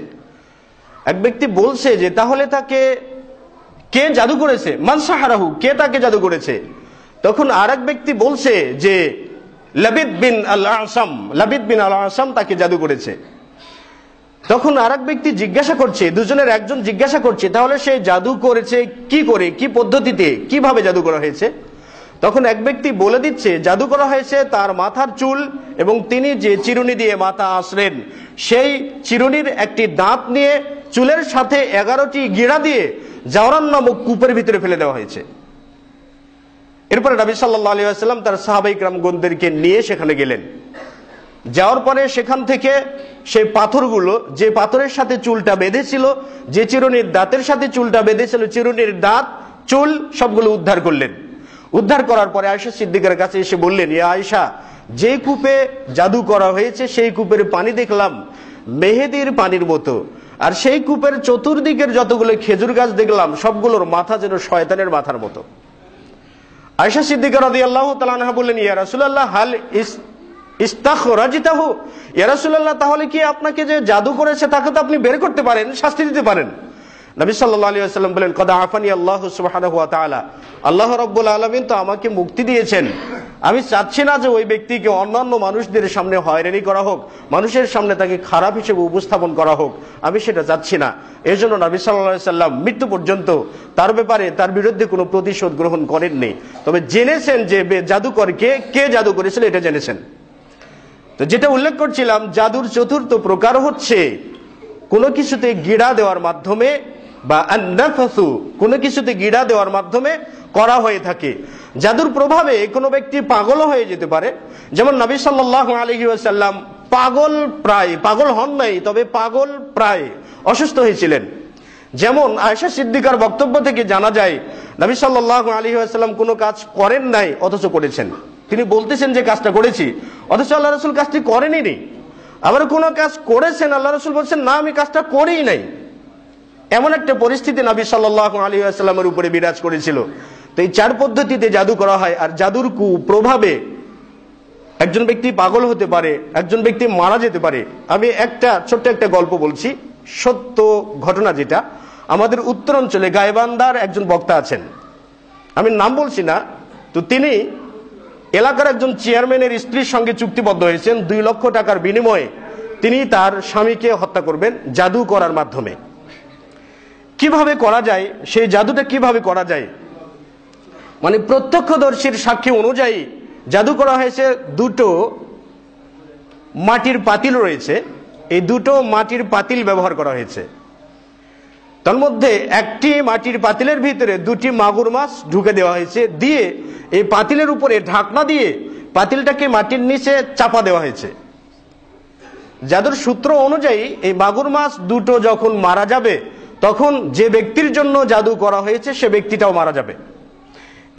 এক ব্যক্তি বলছে যে তাহলে তাকে কে জাদু করেছে? মান সাহারাহু, কে তাকে জাদু করেছে? তখন আরেক ব্যক্তি বলছে যে লাবিদ বিন আল আসাম তাকে জাদু করেছে। তখন আরেক ব্যক্তি জিজ্ঞাসা করছে, দুজনের একজন জিজ্ঞাসা করছে তাহলে সে জাদু করেছে কি করে, কি পদ্ধতিতে, কিভাবে জাদু করা হয়েছে? তখন এক ব্যক্তি বলে দিচ্ছে জাদু করা হয়েছে তার মাথার চুল এবং তিনি যে চিরুনি দিয়ে মাথা আঁচড়েন সেই চিরুনির একটি দাঁত নিয়ে চুলের সাথে 11টি গিড়া দিয়ে জাওরান নামক কূপের ভিতরে ফেলে দেওয়া হয়েছে। এরপরে নবী সাল্লাল্লাহু আলাইহি ওয়াসাল্লাম তার সাহাবায়ে কিরামগণদেরকে নিয়ে সেখানে গেলেন। যাওয়ার পরে সেখান থেকে সেই পাথরগুলো, যে পাথরের সাথে চুলটা বেঁধেছিল, যে চিরুনির দাঁতের সাথে চুলটা বেঁধেছিল, চিরুনির দাঁত, চুল সবগুলো উদ্ধার করলেন। উদ্ধার করার পরে আয়েশা সিদ্দিকার কাছে এসে বললেন, ইয়া আয়েশা, যে কূপে জাদু করা হয়েছে সেই কূপের পানি দেখলাম মেহেদির পানির মতো, আর সেই কূপের চতুর্দিকের যতগুলো খেজুর গাছ দেখলাম সবগুলোর মাথা যেন শয়তানের মাথার মতো। আয়েশা সিদ্দিকা রাদিয়াল্লাহু তাআলা আনহা বললেন, ইয়া রাসূলুল্লাহ হাল ইস্তাখরাজিতাহু, ইয়া রাসূলুল্লাহ তাহলে কি আপনাকে যে জাদু করেছে তাকে তো আপনি বের করতে পারেন, শাস্তি দিতে পারেন? নবী সাল্লাল্লাহু আলাইহি ওয়াসাল্লাম বলেন, কদ আফানি আল্লাহু সুবহানাহু ওয়া তাআলা, আল্লাহ রাব্বুল আলামিন তো আমাকে মুক্তি দিয়েছেন। আমি চাচ্ছি না যে ওই ব্যক্তিকে অন্যান্য মানুষদের সামনে হয়রানি করা হোক, মানুষের সামনে তাকে খারাপ হিসেবে উপস্থাপন করা হোক, আমি সেটা চাচ্ছি না। এই জন্য নবী সাল্লাল্লাহু আলাইহি ওয়াসাল্লাম মৃত্যু পর্যন্ত তার ব্যাপারে তার বিরুদ্ধে কোনো প্রতিশোধ গ্রহণ করেননি। তবে জেনেছেন যে জাদুকর কে জাদু করেছিল, এটা জেনেছেন। তো যেটা উল্লেখ করছিলাম, জাদুর চতুর্থ প্রকার হচ্ছে কোনো কিছুতে গিড়া দেওয়ার মাধ্যমে বা আন-নাফসু কোনো কিছুতে গিরা দেওয়ার মাধ্যমে করা হয়ে থাকে। জাদুর প্রভাবে কোনো ব্যক্তি পাগল হয়ে যেতে পারে, যেমন নবী সাল্লাল্লাহু আলাইহি ওয়াসাল্লাম পাগল হন নাই, তবে পাগল প্রায় অসুস্থ হয়েছিলেন। যেমন আয়েশা সিদ্দিকার বক্তব্য থেকে জানা যায় নবী সাল্লাল্লাহু আলাইহি ওয়াসাল্লাম কোনো কাজ করেন নাই অথচ করেছেন। তিনি বলতেছেন যে কাজটা করেছি, অথচ আল্লাহ রাসূল কাজটি করেনই। আবার কোনো কাজ করেছেন, আল্লাহ রাসূল বলছেন না আমি কাজটা করেই নাই। এমন একটা পরিস্থিতি নবী সাল্লাল্লাহু আলাইহি ওয়াসাল্লামের উপরে বিরাজ করেছিল। তো এই চার পদ্ধতিতে জাদু করা হয়। আর জাদুর কুপ্রভাবে একজন ব্যক্তি পাগল হতে পারে, একজন ব্যক্তি মারা যেতে পারে। আমি ছোট্ট একটা গল্প বলছি, সত্য ঘটনা, যেটা আমাদের উত্তরাঞ্চলে গাইবান্ধার একজন বক্তা আছেন, আমি নাম বলছি না। তো তিনি এলাকার একজন চেয়ারম্যানের স্ত্রীর সঙ্গে চুক্তিবদ্ধ হয়েছেন, 2 লক্ষ টাকার বিনিময়ে তিনি তার স্বামীকে হত্যা করবেন জাদু করার মাধ্যমে। কিভাবে করা যায়, সেই জাদুটা কিভাবে করা যায়, মানে প্রত্যক্ষদর্শীর সাক্ষী অনুযায়ী জাদু করা হয়েছে। 2টো মাটির পাতিল রয়েছে, এই 2টো মাটির পাতিল ব্যবহার করা হয়েছে। তার মধ্যে একটি মাটির পাতিলের ভিতরে 2টি মাগুর মাছ ঢুকে দেওয়া হয়েছে, দিয়ে এই পাতিলের উপরে ঢাকনা দিয়ে পাতিলটাকে মাটির নিচে চাপা দেওয়া হয়েছে। জাদুর সূত্র অনুযায়ী এই মাগুর মাছ 2টো যখন মারা যাবে, তখন যে ব্যক্তির জন্য জাদু করা হয়েছে সে ব্যক্তিটাও মারা যাবে।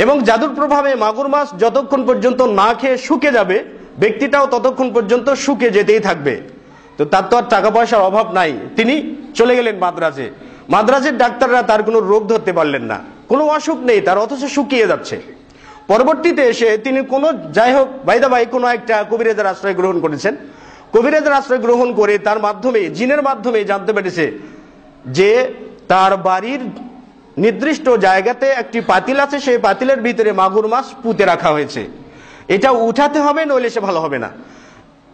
এবং জাদুর প্রভাবে মাগুর মাছ যতক্ষণ পর্যন্ত না খেয়ে শুকে যাবে, ব্যক্তিটাও ততক্ষণ পর্যন্ত শুকে যেতেই থাকবে। তো তার তো আর টাকা পয়সার অভাব নাই, তিনি চলে গেলেন মাদ্রাজে। মাদ্রাজের ডাক্তাররা তার কোনো রোগ ধরতে পারলেন না, কোনো অসুখ নেই তার, অথচ শুকিয়ে যাচ্ছে। পরবর্তীতে এসে তিনি যাই হোক কোনো একটা কবিরাজের আশ্রয় গ্রহণ করেছেন। কবিরাজের আশ্রয় গ্রহণ করে তার মাধ্যমে, জিনের মাধ্যমে জানতে পেরেছে যে তার বাড়ির নির্দিষ্ট জায়গাতে একটি পাতিল আছে, সেই পাতিলের ভিতরে মাগুর মাছ পুঁতে রাখা হয়েছে, এটা উঠাতে হবে, নইলে সে ভালো হবে না।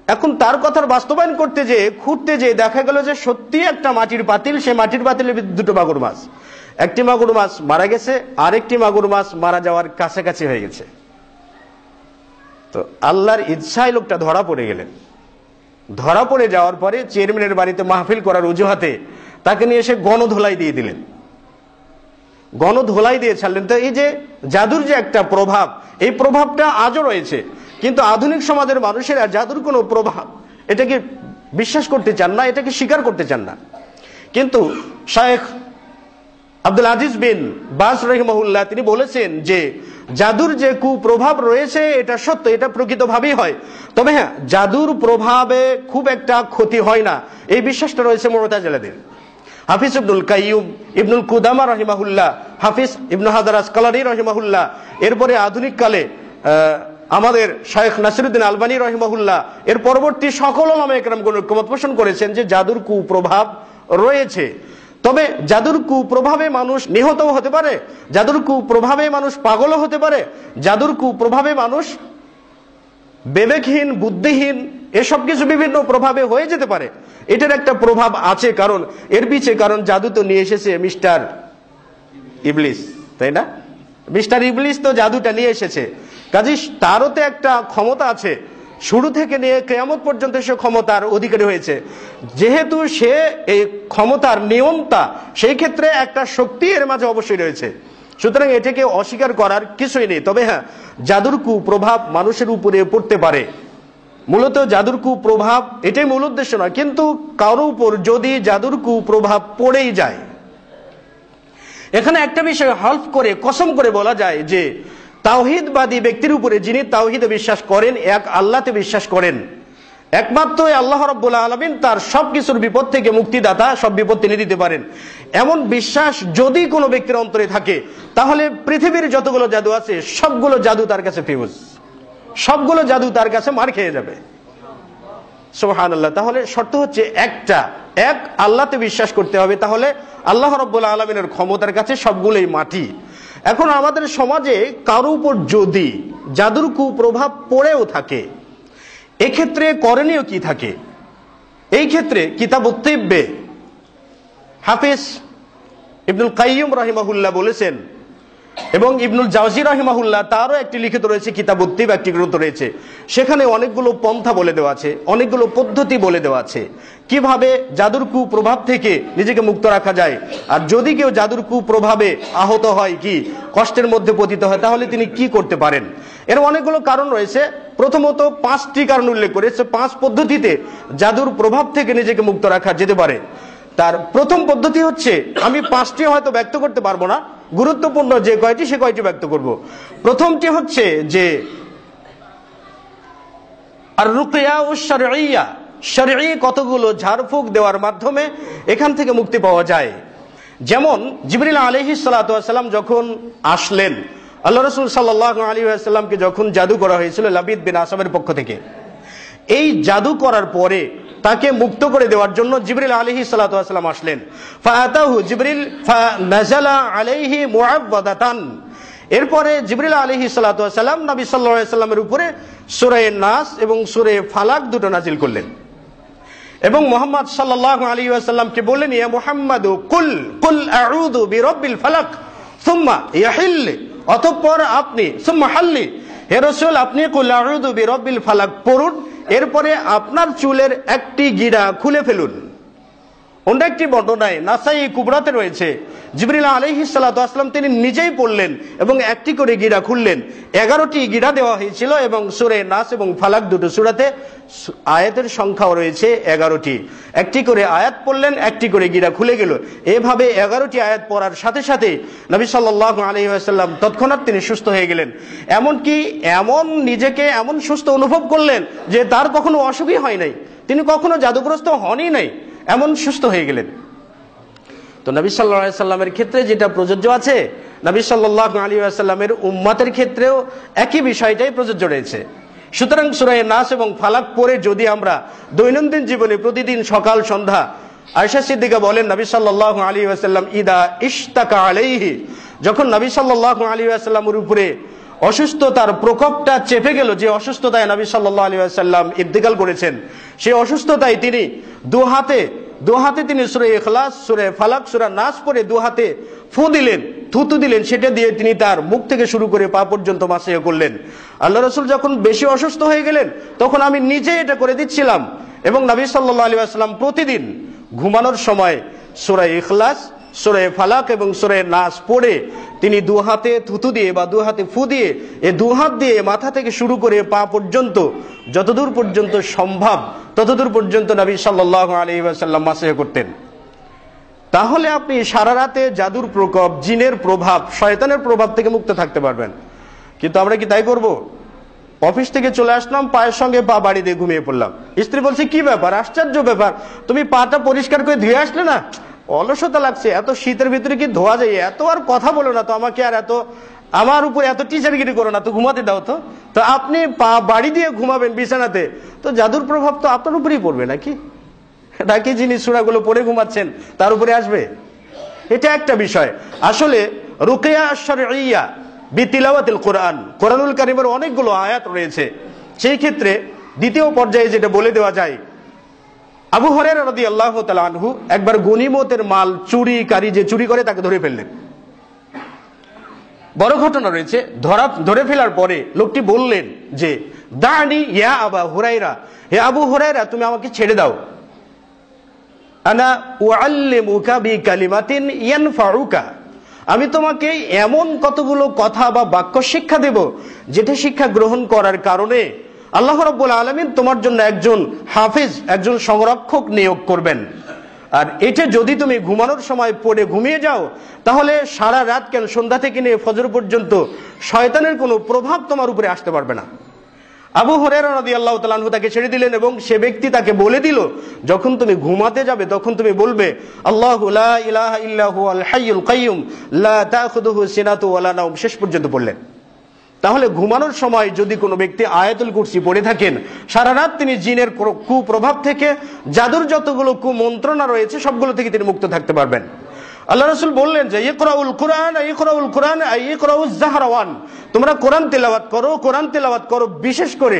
এখন তার কথার বাস্তবায়ন করতে খুঁড়তে দেখা গেল যে সত্যি একটা মাটির পাতিল, সে মাটির পাতিলের 2টো মাগুর মাছ, একটি মাগুর মাছ মারা গেছে, আরেকটি মাগুর মাছ মারা যাওয়ার কাছাকাছি হয়ে গেছে। তো আল্লাহর ইচ্ছায় লোকটা ধরা পড়ে গেলেন। ধরা পড়ে যাওয়ার পরে চেয়ারম্যানের বাড়িতে মাহফিল করার অজুহাতে তাকে নিয়ে এসে গণধোলাই দিয়ে দিলেন, গণধোলাই দিয়ে ছাড়লেন। তো এই যে জাদুর যে একটা প্রভাব, এই প্রভাবটা আজও রয়েছে, কিন্তু আধুনিক সমাজের মানুষেরা জাদুর কোনো প্রভাব এটাকে বিশ্বাস করতে চান না, এটাকে স্বীকার করতে চান না। কিন্তু শায়েখ আব্দুল আজিজ বিন বাজ রাহিমাহুল্লাহ তিনি বলেছেন যে জাদুর যে কুপ্রভাব রয়েছে এটা সত্য, এটা প্রকৃতভাবেই হয়। তবে হ্যাঁ, জাদুর প্রভাবে খুব একটা ক্ষতি হয় না, এই বিশ্বাসটা রয়েছে মুতাজিলাদের। হাফিজ ইবনুল কাইয়ুম, ইবনুল কুদামা রাহিমাহুল্লাহ, হাফিজ ইবনু হাজার আসকালানি রাহিমাহুল্লাহ, এরপরে আধুনিক কালে আমাদের শায়েখ নাসিরউদ্দিন আলবানী রাহিমাহুল্লাহ, এর পরবর্তী সকল উলামায়ে কেরামগণ ঐক্যমত পোষণ করেছেন যে জাদুর কুপ্রভাব রয়েছে। তবে জাদুর কুপ্রভাবে মানুষ নিহতও হতে পারে, জাদুর কুপ্রভাবে মানুষ পাগলও হতে পারে, জাদুর কুপ্রভাবে মানুষ বিবেকহীন, বুদ্ধিহীন, এসব কিছু বিভিন্ন প্রভাবে হয়ে যেতে পারে। এটার একটা প্রভাব আছে, কারণ এর পিছে জাদু তো নিয়ে এসেছে মিস্টার ইবলিস, তাই না? মিস্টার ইবলিস তো জাদুটা নিয়ে এসেছে, কাজেই তারও তো একটা ক্ষমতা আছে, শুরু থেকে নিয়ে কিয়ামত পর্যন্ত সে ক্ষমতার অধিকারী হয়েছে। যেহেতু সে এই ক্ষমতার নিয়ন্তা, সেই ক্ষেত্রে একটা শক্তি এর মাঝে অবশ্যই রয়েছে, সুতরাং এটাকে অস্বীকার করার কিছুই নেই। তবে হ্যাঁ, জাদুর কুপ্রভাব মানুষের উপরে পড়তে পারে, মূলত জাদুর কুপ্রভাব এটাই মূল উদ্দেশ্য নয়, কিন্তু কারো উপর যদি জাদুর কুপ্রভাব পড়েই যায়, এখানে একটা বিষয় হলফ করে, কসম করে বলা যায় যে তাওহীদবাদী ব্যক্তির উপরে, যিনি তাওহীদে বিশ্বাস করেন, এক আল্লাহতে বিশ্বাস করেন, একমাত্র আল্লাহ রাব্বুল আলামিন তার সবকিছুর বিপদ থেকে মুক্তিদাতা, সব বিপদ তিনি দিতে পারেন, এমন বিশ্বাস যদি কোনো ব্যক্তির অন্তরে থাকে, তাহলে পৃথিবীর যতগুলো জাদু আছে সবগুলো জাদু তার কাছে ফিউজ, সবগুলো জাদু তার কাছে মার খেয়ে যাবে। সুবহানাল্লাহ। তাহলে শর্ত হচ্ছে এক আল্লাহতে বিশ্বাস করতে হবে, তাহলে আল্লাহ রাব্বুল আলামিনের ক্ষমতার কাছে সবগুলোই মাটি। এখন আমাদের সমাজে কারো উপর যদি জাদুর কুপ্রভাব পড়েও থাকে, এক্ষেত্রে করণীয় কি থাকে? এই ক্ষেত্রে কিতাবুত তিব্বে হাফিজ ইবনুল কাইয়ুম রাহিমাহুল্লাহ বলেছেন এবং ইবনুল জাওজি রাহিমাহুল্লাহ তারও একটি লিখিত রয়েছে, কিতাবুত তিব একটি গ্রন্থ রয়েছে, সেখানে অনেকগুলো পন্থা বলে দেওয়া আছে, অনেকগুলো পদ্ধতি বলে দেওয়া আছে কিভাবে জাদুর কুপ্রভাব থেকে নিজেকে মুক্ত রাখা যায়। আর যদি কেউ জাদুর কুপ্রভাবে আহত হয়, কি কষ্টের মধ্যে পতিত হয়, তাহলে তিনি কি করতে পারেন। এর অনেকগুলো কারণ রয়েছে। প্রথমত 5টি কারণ উল্লেখ করেছে, 5 পদ্ধতিতে জাদুর প্রভাব থেকে নিজেকে মুক্ত রাখা যেতে পারে। তার প্রথম পদ্ধতি হচ্ছে, আমি 5টি হয়তো ব্যক্ত করতে পারবো না, গুরুত্বপূর্ণ যে কয়টি সে কয়টি ব্যক্ত করব। প্রথমটি হচ্ছে যে আর রুকিয়া ও শারঈয়া, শারঈ কতগুলো ঝাড়ফুঁক দেওয়ার মাধ্যমে এখান থেকে মুক্তি পাওয়া যায়। যেমন জিবরিল আলাইহিস সালাতু ওয়াস সালাম যখন আসলেন, আল্লাহ রাসূল সাল্লাল্লাহু আলাইহি ওয়াসাল্লামকে যখন জাদু করা হয়েছিল লাবিদ বিন আসামের পক্ষ থেকে, এই জাদু করার পরে তাকে মুক্ত করে দেওয়ার জন্য জিবরিল আলাইহিস সালাতু ওয়াস সালাম আসলেন। ফাআতাহু জিবরিল ফানাজালা আলাইহি মুআব্বাদাতান। এরপরে জিবরিল আলাইহিস সালাতু ওয়াস সালাম নবী সাল্লাল্লাহু আলাইহি ওয়াসাল্লামের উপরে সূরা নাস এবং সূরা ফালাক দুটো নাজিল করলেন এবং মুহাম্মদ সাল্লাল্লাহু আলাইহি ওয়াসাল্লামকে বললেন, ইয়া মুহাম্মাদু কুল আউযু বিরাব্বিল ফালাক সুম্মা ইয়াহিল, অতঃপর আপনি সুম্মা হাল্লি, হে রাসূল আপনি কুল আউযু বিরাব্বিল ফালাক পড়ুন, এরপরে আপনার চুলের একটি গিরা খুলে ফেলুন। অন্য একটি বর্ণনায় নাসাই কুবরাতে রয়েছে, জিবরিল আলাইহিস সালাতু ওয়াস সালাম তিনি নিজেই পড়লেন এবং একটি করে গিরা খুললেন। 11টি গিরা দেওয়া হয়েছিল এবং সূরা নাস এবং ফালাক দুটো সূরাতে আয়াতের সংখ্যাও রয়েছে 11টি। একটি করে আয়াত পড়লেন, একটি করে গিরা খুলে গেল। এভাবে 11টি আয়াত পড়ার সাথে সাথে নবী সাল্লাল্লাহু আলাইহি ওয়াসাল্লাম তৎক্ষণাৎ তিনি সুস্থ হয়ে গেলেন। এমনকি নিজেকে এমন সুস্থ অনুভব করলেন যে তার কখনো অসুখই হয় নাই, তিনি কখনো জাদুগ্রস্ত হনই নাই, এমন সুস্থ হয়ে গেলেন। তো নবী সাল্লাল্লাহু আলাইহি ওয়াসাল্লামের ক্ষেত্রে যেটা প্রযোজ্য আছে, নবী সাল্লাল্লাহু আলাইহি ওয়াসাল্লামের উম্মতের ক্ষেত্রেও একই বিষয়টাই প্রযোজ্য রয়েছে। সুতরাং সূরা নাস এবং ফালাক পড়ে যদি আমরা দৈনন্দিন জীবনে প্রতিদিন সকাল সন্ধ্যা, আয়েশা সিদ্দিকা বলেন নবী সাল্লাল্লাহু আলাইহি ওয়াসাল্লাম ইদা ইশতাকা আলাইহি, যখন নবী সাল্লাল্লাহু আলাইহি ওয়াসাল্লামের উপরে অসুস্থতার প্রকোপটা চেপে গেল, যে অসুস্থতায় নবী সাল্লাল্লাহু আলাইহি ওয়াসাল্লাম ইন্তেকাল করেছেন, সেই অসুস্থতায় তিনি দু হাতে তিনি সূরা ইখলাস, সূরা ফালাক, সূরা নাস পড়ে 2 হাতে ফু দিলেন, থুতু দিলেন, সেটা দিয়ে তিনি তার মুখ থেকে শুরু করে পা পর্যন্ত মাসিয়া করলেন। আল্লাহ রাসূল যখন বেশি অসুস্থ হয়ে গেলেন তখন আমি নিজে এটা করে দিচ্ছিলাম এবং নবী সাল্লাল্লাহু আলাইহি ওয়াসাল্লাম প্রতিদিন ঘুমানোর সময় সূরা ইখলাস, সূরা ফালাক এবং সূরা নাস পড়ে তিনি 2 হাতে থুতু দিয়ে বা 2 হাতে ফু দিয়ে, এই 2 হাত দিয়ে মাথা থেকে শুরু করে পা পর্যন্ত যতদূর পর্যন্ত সম্ভব ততদূর পর্যন্ত নবী সাল্লাল্লাহু আলাইহি ওয়াসাল্লাম মাসিয়া করতেন। তাহলে আপনি সারা রাতে জাদুর প্রকোপ, জিনের প্রভাব, শয়তানের প্রভাব থেকে মুক্ত থাকতে পারবেন। কিন্তু আমরা কি তাই করব? অফিস থেকে চলে আসলাম, পায়ের সঙ্গে পা বাড়ি দিয়ে ঘুমিয়ে পড়লাম। স্ত্রী বলছে, কি ব্যাপার, আশ্চর্য ব্যাপার, তুমি পাটা পরিষ্কার করে ধুয়ে আসলে না, অলসতা লাগছে, এত শীতের ভিতরে কি ধোয়া যায়, এত আর কথা বলো না তো, আমাকে আর এত আমার উপর এত টিচারগিরি করো না তো, ঘুমাতে দাও তো। তো আপনি পা বাড়ি দিয়ে ঘুমাবেন বিছানাতে, তো জাদুর প্রভাব তো আপনার উপরেই পড়বে নাকি? নাকি যিনি সূরাগুলো পড়ে ঘুমাচ্ছেন তার উপরে আসবে? এটা একটা বিষয়। আসলে রুকিয়া শারঈয়া বিতিলাওয়াতিল কোরআন, কোরআনুল কারীমের অনেকগুলো আয়াত রয়েছে। সেই ক্ষেত্রে দ্বিতীয় পর্যায়ে যেটা বলে দেওয়া যায়, আবু হুরায়রা রাদিয়াল্লাহু তাআলা আনহু একবার গনিমতের মাল চুরিকারী যে চুরি করে তাকে ধরে ফেললেন। বড় ঘটনা রয়েছে। ধরে ফেলার পরে লোকটি বললেন যে, দানি ইয়া আবা হুরায়রা, হে আবু হুরায়রা তুমি আমাকে ছেড়ে দাও, আনা উআল্লিমুকা বিকালিমাতিন ইয়ানফাউকা, আমি তোমাকে এমন কতগুলো কথা বা বাক্য শিক্ষা দেব যেটা শিক্ষা গ্রহণ করার কারণে আল্লাহ রাব্বুল আলামিন তোমার জন্য একজন হাফেজ, একজন সংরক্ষক নিয়োগ করবেন। আর এটা যদি তুমি ঘুমানোর সময় পড়ে ঘুমিয়ে যাও তাহলে সারা রাত কেন, সন্ধ্যা থেকে নিয়ে ফজর পর্যন্ত শয়তানের কোনো প্রভাব তোমার উপরে আসতে পারবে না। আবু হুরায়রা রাদিয়াল্লাহু তাআলা আনহু তাকে ছেড়ে দিলেন এবং সে ব্যক্তি তাকে বলে দিল, যখন তুমি ঘুমাতে যাবে তখন তুমি বলবে, আল্লাহু লা ইলাহা ইল্লা হুয়াল হাইয়ুল কাইয়ুম লা তাখুযুহু সিনাতু ওয়ালা নাওম, শেষ পর্যন্ত পড়লেন। তাহলে ঘুমানোর সময় যদি কোনো ব্যক্তি আয়াতুল কুরসি পড়ে থাকেন, সারা রাত তিনি জিনের কুপ্রভাব থেকে, জাদুর যতগুলো কুমন্ত্রণা রয়েছে সবগুলো থেকে তিনি মুক্ত থাকতে পারবেন। আল্লাহ রাসূল বললেন যে ইকরাউল কুরআন ইকরাউজ যাহরাওয়ান, তোমরা কোরআন তেলাওয়াত করো, কোরআন তেলাওয়াত করো, বিশেষ করে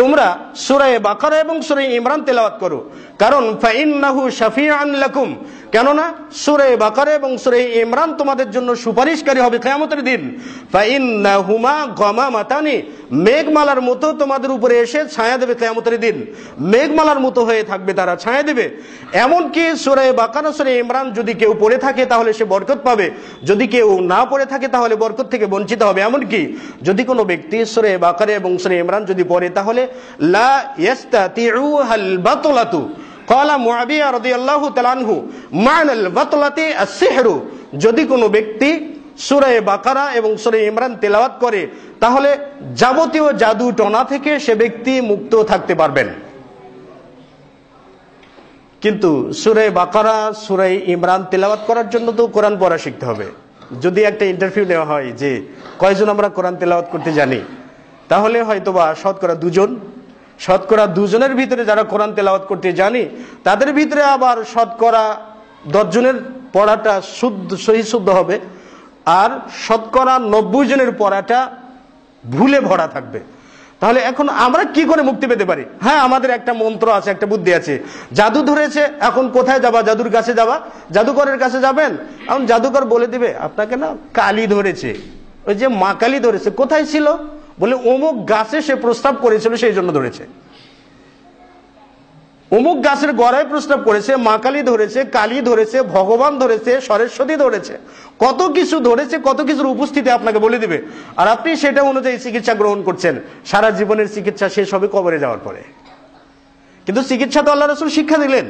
তোমরা সূরা বাকারা এবং সূরা ইমরান তেলাওয়াত করো, কারণ ফাইন্নাহু শাফিআন লাকুম, কেননা সূরা বাকারা এবং সূরা ইমরান তোমাদের জন্য সুপারিশকারী হবে কিয়ামতের দিন। ফাইন্নাহুমা গামামাতানি, মেঘমালার মতো তোমাদের উপরে এসে ছায়া দেবে কিয়ামতের দিন, মেঘমালার মতো হয়ে থাকবে, তারা ছায়া দেবে। এমনকি সূরা বাকারা সূরা ইমরান যদি কেউ পড়ে থাকে তাহলে সে বরকত পাবে, যদি কেউ না পড়ে থাকে তাহলে বরকত থেকে বঞ্চিত হবে। এমনকি যদি কোনো ব্যক্তি সূরা বাকারা এবং সূরা ইমরান যদি পড়ে তাহলে লা ইয়াস্তাতিউহাল বাতলাতু, ক্বালা মুআবিয়া রাদিয়াল্লাহু তাআলা আনহু মা'নাল বাতলাতি আস-সিহরু, যদি কোনো ব্যক্তি সূরা বাকারা এবং সূরা ইমরান তেলাওয়াত করে তাহলে যাবতীয় জাদু টনা থেকে সে ব্যক্তি মুক্ত থাকতে পারবেন। কিন্তু সূরা বাকারা সূরা ইমরান তেলাওয়াত করার জন্য তো কোরআন পড়া শিখতে হবে। যদি একটা ইন্টারভিউ নেওয়া হয় যে কয়জন আমরা কোরআন তেলাওয়াত করতে জানি, তাহলে হয়তোবা শতকরা দুজনের ভিতরে যারা কোরআন তেলাওয়াত করতে জানি, তাদের ভিতরে আবার শতকরা 10 জনের পড়াটা সহি শুদ্ধ হবে, আর শতকরা 90 জনের পড়াটা ভুলে ভরা থাকবে। তাহলে এখন আমরা কি করে মুক্তি পেতে পারি? হ্যাঁ, আমাদের একটা মন্ত্র আছে, একটা বুদ্ধি আছে। জাদু ধরেছে, এখন কোথায় যাবা? জাদুর কাছে যাবা, জাদুকরের কাছে যাবেন। এখন জাদুকর বলে দিবে আপনাকে না কালি ধরেছে, ওই যে মা কালি ধরেছে। কোথায় ছিল? বলে অমুক গাছে সে প্রস্তাব করেছিল, সেই জন্য ধরেছে। অমুক গাছের গড়ায় প্রস্তাব করেছে, মা কালী ধরেছে, কালী ধরেছে, ভগবান ধরেছে, সরস্বতী ধরেছে, কত কিছু ধরেছে, কত কিছুর উপস্থিতি আপনাকে বলে দিবে। আর আপনি সেটা অনুযায়ী চিকিৎসা গ্রহণ করছেন। সারা জীবনের চিকিৎসা শেষ হবে কবরে যাওয়ার পরে। কিন্তু চিকিৎসা তো আল্লাহ রাসূল শিক্ষা দিলেন।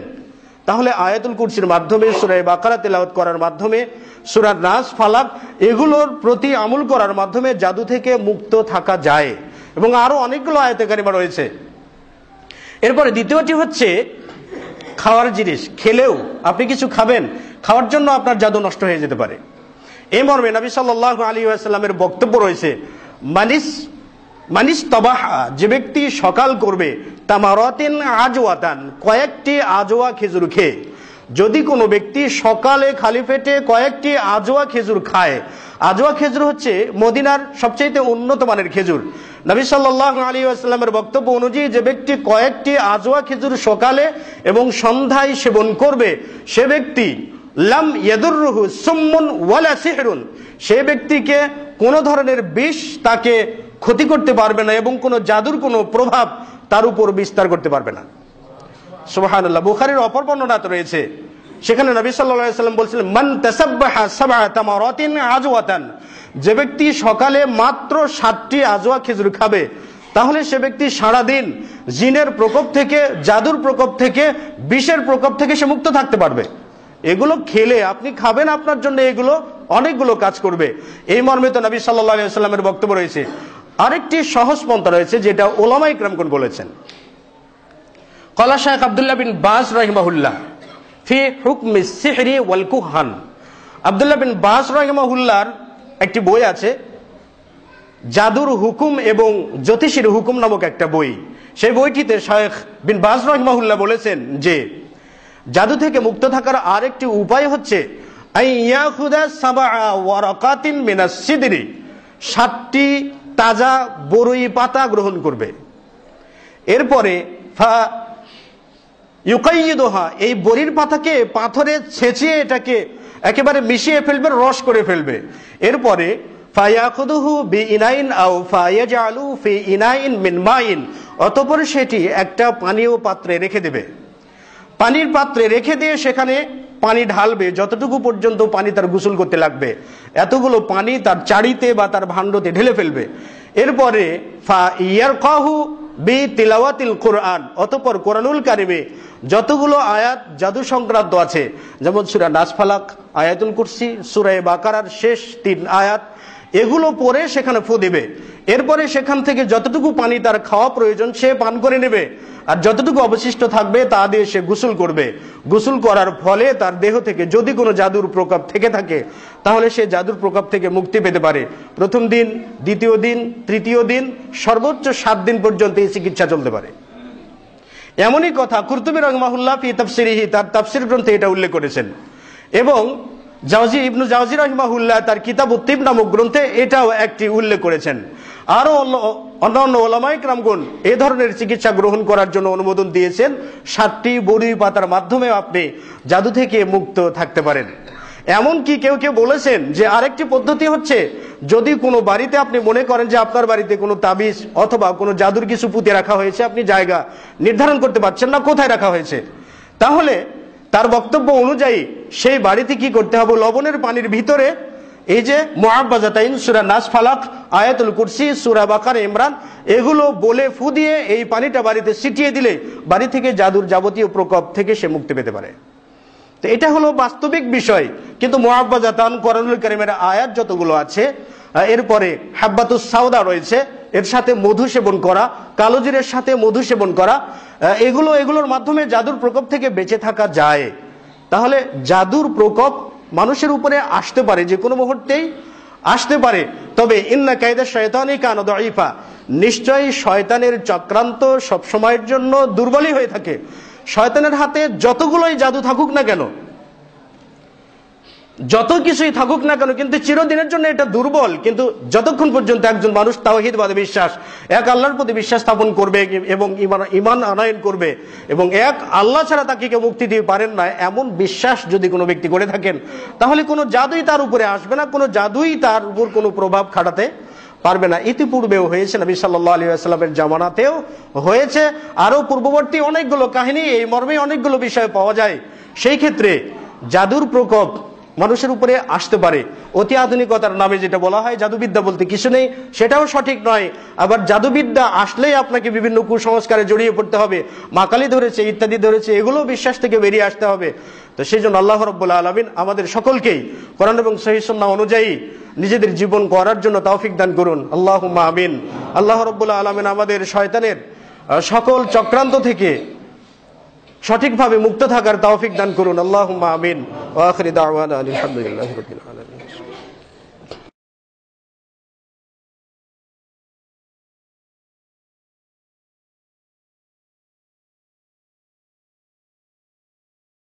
তাহলে আয়াতুল কুরসির মাধ্যমে, সূরা বাকারা তেলাওয়াত করার মাধ্যমে, সূরা নাস, ফালাক এগুলোর প্রতি আমল করার মাধ্যমে জাদু থেকে মুক্ত থাকা যায়। এবং আরো অনেকগুলো আয়াতে কারিমা রয়েছে। এরপরে দ্বিতীয়টি হচ্ছে খাওয়ার জিনিস। খেলেও আপনি কিছু খাবেন, খাওয়ার জন্য আপনার জাদু নষ্ট হয়ে যেতে পারে। এই মর্মে নবী সাল্লাল্লাহু আলাইহি ওয়াসাল্লামের বক্তব্য রয়েছে, মানিস তাবাহা, যে ব্যক্তি সকাল করবে তামারাতিন আজওয়াতান, কয়েকটি আজওয়া খেজুর খেয়ে। যদি কোনো ব্যক্তি সকালে খালি পেটে কয়েকটি আজওয়া খেজুর খায়, আজওয়া খেজুর হচ্ছে মদিনার সবচেয়ে উন্নত মানের খেজুর। নবী সাল্লাল্লাহু আলাইহি ওয়াসাল্লামের বক্তব্য অনুযায়ী যে ব্যক্তি কয়েকটি আজওয়া খেজুর সকালে এবং সন্ধ্যায় সেবন করবে, সে ব্যক্তি লাম ইয়াদুররুহু সুম্মুন ওয়ালা সিহরুন, সে ব্যক্তিকে কোনো ধরনের বিষ তাকে ক্ষতি করতে পারবে না এবং কোনো জাদুর কোনো প্রভাব তার উপর বিস্তার করতে পারবে না। সুবহানাল্লাহ। বুখারীর অপর বর্ণনাতে রয়েছে, সেখানে নবী সাল্লাল্লাহু আলাইহি ওয়াসাল্লাম বলেছিলেন, মান তাসাব্বাহা সাবআ তামারাতিন আজওয়াতান, যে ব্যক্তি সকালে মাত্র 7টি আজওয়া খেজুর খাবে, তাহলে সে ব্যক্তি সারাদিন জিনের প্রকোপ থেকে, জাদুর প্রকোপ থেকে, বিষের প্রকোপ থেকে সে মুক্ত থাকতে পারবে। এগুলো খেলে আপনি খাবেন, আপনার জন্য এগুলো অনেকগুলো কাজ করবে। এই মর্মে তো নবী সাল্লাল্লাহু আলাইহি ওয়াসাল্লামের বক্তব্য রয়েছে। আরেকটি সহজ পন্থা রয়েছে যেটা উলামায়ে কিরামগণ বলেছেন। ক্বালা শাইখ আব্দুল্লাহ বিন বাজ রাহিমাহুল্লাহ ফি হুকমিস সিহরি ওয়াল কুহান। আব্দুল্লাহ বিন বাজ রাহিমাহুল্লাহর একটি বই আছে, জাদুর হুকুম এবং জ্যোতিষীর হুকুম নামক একটা বই। সেই বইটিতে শাইখ বিন বাজ রাহিমাহুল্লাহ বলেছেন যে জাদু থেকে মুক্ত থাকার আরেকটি উপায় হচ্ছে আইয়াখুদা সাবআ ওয়ারাকাতিন মিনাস সিদরি, 7টি তাজা বরই পাতা গ্রহণ করবে। এরপরে ফা ইউকাইয়িদুহা, এই বরির পাতাকে পাথরে ছেঁচিয়ে এটাকে একেবারে মিশিয়ে ফেলবে, রস করে ফেলবে। এরপরে ফায়াখুদুহু বিইনাইন আও ফায়াজআলু ফি ইনাইন মিন মাইন, অতঃপর সেটি একটা পানীয় পাত্রে রেখে দেবে। পানির পাত্রে রেখে দিয়ে সেখানে পানি ঢালবে, যতটুকু পর্যন্ত পানি তার গোসল করতে লাগবে, এতগুলো পানি তার চাড়িতে বা তার ভাণ্ডতে ঢেলে ফেলবে। এরপরে ফা ইয়ারকাহু বি তিলাওয়াতিল কোরআন, অতঃপর কোরআনুল কারিমে যতগুলো আয়াত জাদু সংক্রান্ত আছে, যেমন সূরা নাস, ফালাক, আয়াতুল কুরসি, সূরা বাকারার শেষ 3 আয়াত, এগুলো পড়ে সেখানে ফু দিবে। এরপরে সেখান থেকে যতটুকু পানি তার খাওয়া প্রয়োজন সে পান করে নেবে, আর যতটুকু অবশিষ্ট থাকবে তা দিয়ে সে গোসল করবে। গোসল করার ফলে তার দেহ থেকে যদি কোনো জাদুর প্রকোপ থেকে থাকে তাহলে সে জাদুর প্রকোপ থেকে মুক্তি পেতে পারে। প্রথম দিন, দ্বিতীয় দিন, তৃতীয় দিন, সর্বোচ্চ 7 দিন পর্যন্ত এই চিকিৎসা চলতে পারে। এমনই কথা কুরতুবী রাহিমাহুল্লাহ ফি তাফসিরিহি, তার তাফসীর গ্রন্থে এটা উল্লেখ করেছেন। এবং ইবনু জাওজি রাহিমাহুল্লাহ তার কিতাবুত তিব নামক গ্রন্থে এটাও একটি উল্লেখ করেছেন। আরো অন্যান্য ওলামায়ে কেরামগণ এই ধরনের চিকিৎসা গ্রহণ করার জন্য অনুমোদন দিয়েছেন। 7টি বড়ি পাতার মাধ্যমে আপনি জাদু থেকে মুক্ত থাকতে পারেন। এমনকি কেউ কেউ বলেছেন যে আরেকটি পদ্ধতি হচ্ছে, যদি কোনো বাড়িতে আপনি মনে করেন যে আপনার বাড়িতে কোনো তাবিজ অথবা কোনো জাদুর কিছু পুঁতে রাখা হয়েছে, আপনি জায়গা নির্ধারণ করতে পারছেন না কোথায় রাখা হয়েছে, তাহলে তার বক্তব্য অনুযায়ী সেই বাড়িতে কি করতে হবে, লবণের পানির ভিতরে এই যে মুআব্বাজাতাইন, সূরা নাস, ফালাক, আয়াতুল কুরসি, সূরা বাকারা, ইমরান, এগুলো বলে ফু দিয়ে এই পানিটা বাড়িতে ছিটিয়ে দিলে বাড়ি থেকে জাদুর যাবতীয় প্রকোপ থেকে সে মুক্তি পেতে পারে। তো এটা হলো বাস্তবিক বিষয়। কিন্তু মুআব্বাজাতান, কোরআনুল কারীমের আয়াত যতগুলো আছে, এরপরে হাব্বাতুস সাউদা রয়েছে, এর সাথে মধু সেবন করা, কালোজিরের সাথে মধু সেবন করা, এগুলোর মাধ্যমে জাদুর প্রকোপ থেকে বেঁচে থাকা যায়। তাহলে জাদুর প্রকোপ মানুষের উপরে আসতে পারে, যে কোনো মুহূর্তেই আসতে পারে। তবে ইন্না কায়দা শায়তানি কানা দাঈফা, নিশ্চয়ই শয়তানের চক্রান্ত সব সময়ের জন্য দুর্বলই হয়ে থাকে। শয়তানের হাতে যতগুলোই জাদু থাকুক না কেন, যত কিছুই থাকুক না কেন, কিন্তু চিরদিনের জন্য এটা দুর্বল। কিন্তু যতক্ষণ পর্যন্ত একজন মানুষ তাওহীদবাদে বিশ্বাস, এক আল্লাহর প্রতি বিশ্বাস স্থাপন করবে এবং ঈমান আনয়ন করবে এবং এক আল্লাহ ছাড়া তাকে কেউ মুক্তি দিয়ে পারেন না, এমন বিশ্বাস যদি কোনো ব্যক্তি করে থাকেন, তাহলে কোনো জাদুই তার উপরে আসবে না, কোনো জাদুই তার উপর কোনো প্রভাব খাটাতে পারবে না। ইতিপূর্বেও হয়েছে, নবী সাল্লাল্লাহু আলাইহি ওয়াসাল্লামের জামানাতেও হয়েছে। আরো পূর্ববর্তী অনেকগুলো কাহিনী এই মর্মে অনেকগুলো বিষয় পাওয়া যায়। সেই ক্ষেত্রে জাদুর প্রকোপ মানুষের উপরে আসতে পারে। অতি আধুনিকতার নামে যেটা বলা হয় জাদুবিদ্যা বলতে কিছু নেই, সেটাও সঠিক নয়। আবার জাদুবিদ্যা আসলেই আপনাকে বিভিন্ন কুসংস্কারে জড়িয়ে পড়তে হবে, মাকালি ধরেছে ইত্যাদি ধরেছে, এগুলো বিশ্বাস থেকে বেরিয়ে আসতে হবে। তো সেই জন্য আল্লাহ রাব্বুল আলামিন আমাদের সকলকেই কোরআন এবং সহিহ সুন্নাহ অনুযায়ী নিজেদের জীবন গড়ার জন্য তৌফিক দান করুন, আল্লাহুম্মা আমিন। আল্লাহ রাব্বুল আলামিন আমাদের শয়তানের সকল চক্রান্ত থেকে সঠিকভাবে মুক্ত থাকার তৌফিক দান করুন, আল্লাহুম্মা আমিন। ওয়া আখিরু দাওয়ানা আলহামদুলিল্লাহি রাব্বিল আলামিন।